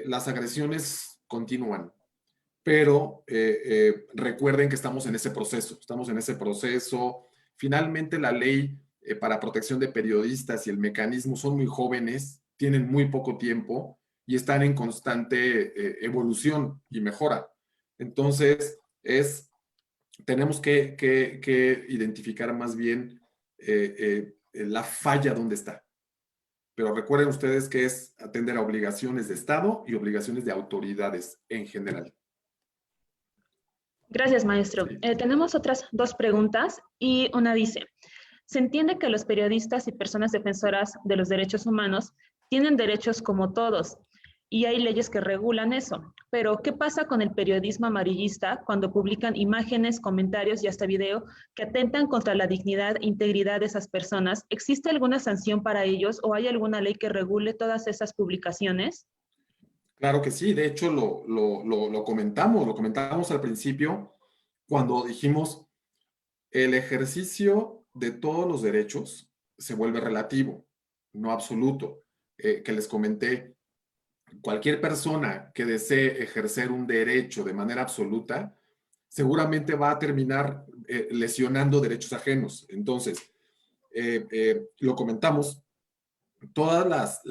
Las agresiones continúan, pero recuerden que estamos en ese proceso. Finalmente, la ley para protección de periodistas y el mecanismo son muy jóvenes, tienen muy poco tiempo y están en constante evolución y mejora. Entonces, tenemos que identificar más bien la falla donde está. Pero recuerden ustedes que es atender a obligaciones de Estado y obligaciones de autoridades en general. Gracias, maestro. Sí. Tenemos otras dos preguntas y una dice, se entiende que los periodistas y personas defensoras de los derechos humanos tienen derechos como todos y hay leyes que regulan eso, pero ¿qué pasa con el periodismo amarillista cuando publican imágenes, comentarios y hasta video que atentan contra la dignidad e integridad de esas personas? ¿Existe alguna sanción para ellos o hay alguna ley que regule todas esas publicaciones? Claro que sí, de hecho lo comentamos al principio cuando dijimos el ejercicio de todos los derechos se vuelve relativo, no absoluto. Que les comenté, cualquier persona que desee ejercer un derecho de manera absoluta, seguramente va a terminar lesionando derechos ajenos. Entonces, lo comentamos, todas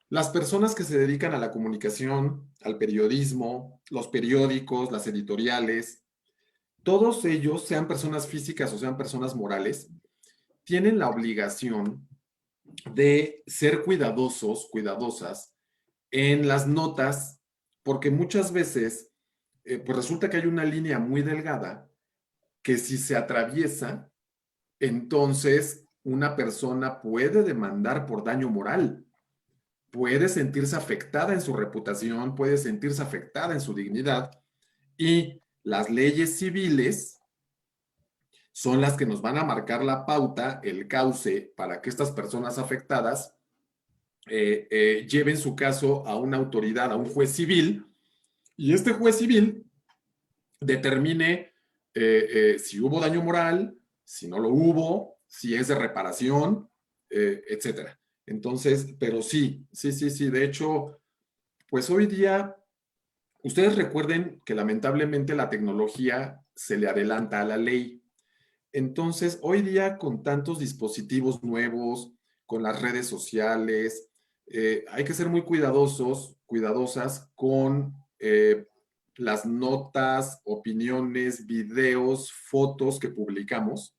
las personas que se dedican a la comunicación, al periodismo, los periódicos, las editoriales, todos ellos, sean personas físicas o sean personas morales, tienen la obligación de ser cuidadosos, cuidadosas en las notas, porque muchas veces, pues resulta que hay una línea muy delgada que si se atraviesa, entonces una persona puede demandar por daño moral, puede sentirse afectada en su reputación, puede sentirse afectada en su dignidad y las leyes civiles son las que nos van a marcar la pauta, el cauce para que estas personas afectadas lleven su caso a una autoridad, a un juez civil, y este juez civil determine si hubo daño moral, si no lo hubo, si es de reparación, etcétera. Entonces, pero sí. De hecho, pues hoy día, ustedes recuerden que lamentablemente la tecnología se le adelanta a la ley. Entonces, hoy día con tantos dispositivos nuevos, con las redes sociales, hay que ser muy cuidadosas con las notas, opiniones, videos, fotos que publicamos,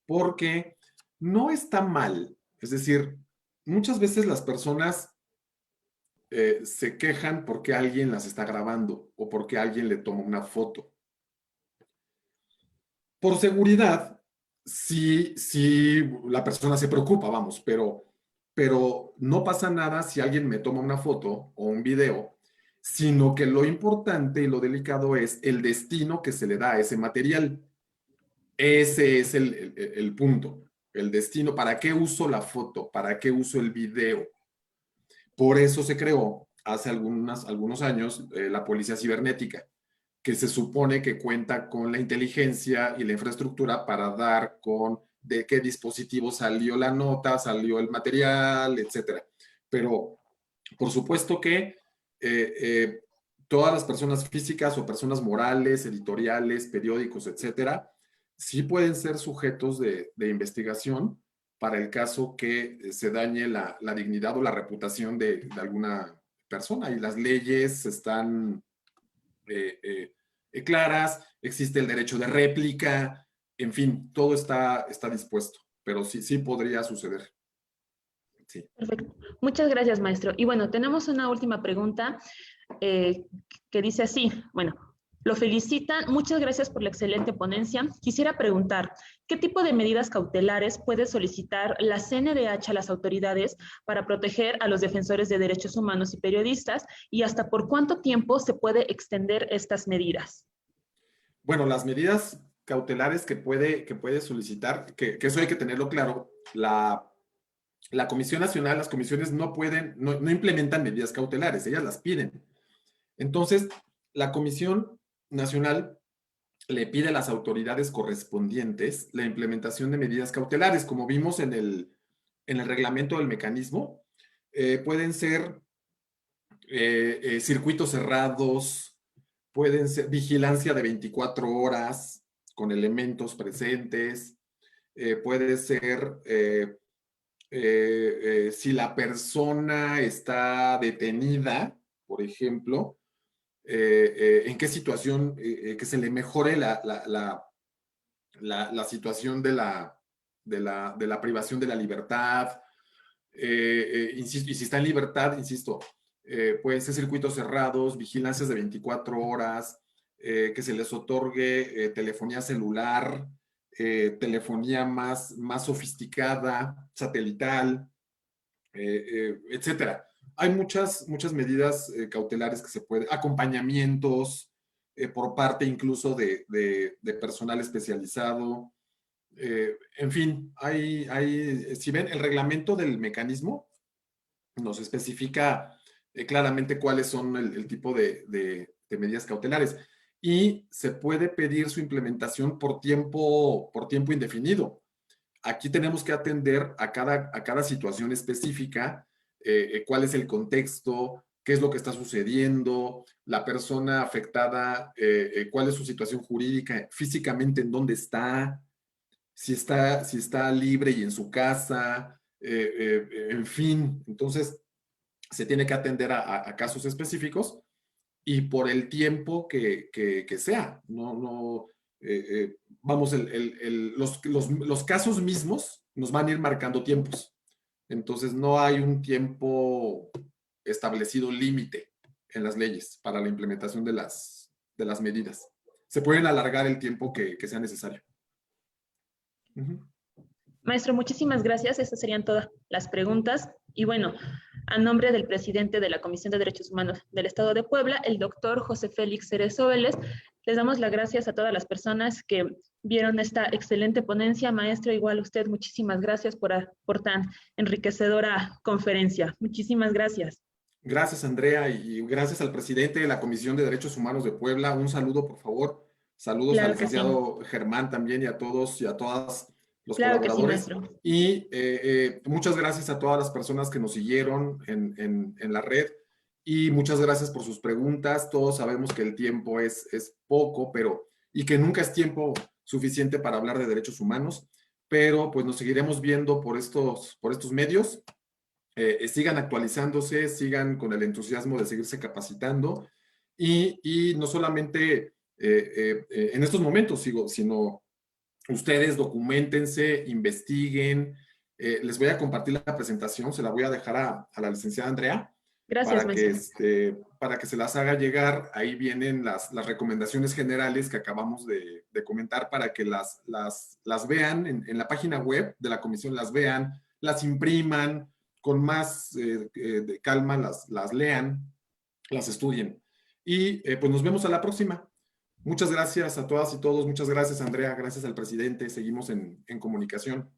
porque no está mal. Es decir, muchas veces las personas se quejan porque alguien las está grabando o porque alguien le toma una foto. Por seguridad, sí, la persona se preocupa, vamos, pero pero no pasa nada si alguien me toma una foto o un video, sino que lo importante y lo delicado es el destino que se le da a ese material. Ese es el punto, el destino. ¿Para qué uso la foto? ¿Para qué uso el video? Por eso se creó hace algunos años la Policía Cibernética, que se supone que cuenta con la inteligencia y la infraestructura para dar con de qué dispositivo salió la nota, salió el material, etcétera. Pero por supuesto que todas las personas físicas o personas morales, editoriales, periódicos, etcétera, sí pueden ser sujetos de investigación para el caso que se dañe la dignidad o la reputación de alguna persona. Y las leyes están claras, existe el derecho de réplica, en fin, todo está dispuesto, pero sí podría suceder. Sí. Perfecto. Muchas gracias, maestro. Y bueno, tenemos una última pregunta que dice así, bueno, lo felicitan, muchas gracias por la excelente ponencia. Quisiera preguntar, ¿qué tipo de medidas cautelares puede solicitar la CNDH a las autoridades para proteger a los defensores de derechos humanos y periodistas? ¿Y hasta por cuánto tiempo se puede extender estas medidas? Bueno, las medidas cautelares que puede solicitar, que eso hay que tenerlo claro, la Comisión Nacional, las comisiones no implementan medidas cautelares, ellas las piden. Entonces, la Comisión Nacional le pide a las autoridades correspondientes la implementación de medidas cautelares, como vimos en el reglamento del mecanismo. Pueden ser circuitos cerrados, pueden ser vigilancia de 24 horas con elementos presentes, puede ser si la persona está detenida, por ejemplo, en qué situación, que se le mejore la situación de la privación de la libertad, insisto, y si está en libertad, insisto, pueden ser circuitos cerrados, vigilancias de 24 horas, que se les otorgue telefonía celular, telefonía más sofisticada, satelital, etcétera. Hay muchas medidas cautelares que se pueden, acompañamientos por parte incluso de personal especializado. En fin, si ven, el reglamento del mecanismo nos especifica claramente cuáles son el tipo de medidas cautelares y se puede pedir su implementación por tiempo indefinido. Aquí tenemos que atender a cada situación específica, cuál es el contexto, qué es lo que está sucediendo, la persona afectada, cuál es su situación jurídica, físicamente en dónde está, si está libre y en su casa, en fin. Entonces, se tiene que atender a casos específicos y por el tiempo que sea. Vamos, los casos mismos nos van a ir marcando tiempos. Entonces, no hay un tiempo establecido límite en las leyes para la implementación de las medidas. Se pueden alargar el tiempo que sea necesario. Maestro, muchísimas gracias. Estas serían todas las preguntas. Y bueno, a nombre del presidente de la Comisión de Derechos Humanos del Estado de Puebla, el doctor José Félix Cerezo Vélez, les damos las gracias a todas las personas que vieron esta excelente ponencia. Maestro, igual usted, muchísimas gracias por tan enriquecedora conferencia. Muchísimas gracias. Gracias, Andrea, y gracias al presidente de la Comisión de Derechos Humanos de Puebla. Un saludo, por favor. Saludos al Claro que sí. licenciado Germán también y a todos y a todas los Claro que sí, colaboradores. maestro. Y muchas gracias a todas las personas que nos siguieron en la red y muchas gracias por sus preguntas. Todos sabemos que el tiempo es poco, y que nunca es tiempo suficiente para hablar de derechos humanos, pero pues nos seguiremos viendo por estos medios. Sigan actualizándose, sigan con el entusiasmo de seguirse capacitando y no solamente en estos momentos, sino ustedes documentense, investiguen. Les voy a compartir la presentación, se la voy a dejar a la licenciada Andrea Gracias, maestro. para que se las haga llegar. Ahí vienen las recomendaciones generales que acabamos de comentar para que las vean en la página web de la comisión, las vean, las impriman, con más de calma las lean, las estudien. Y pues nos vemos a la próxima. Muchas gracias a todas y todos. Muchas gracias, Andrea. Gracias al presidente. Seguimos en comunicación.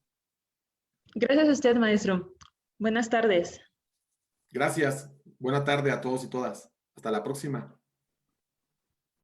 Gracias a usted, maestro. Buenas tardes. Gracias. Buena tarde a todos y todas. Hasta la próxima.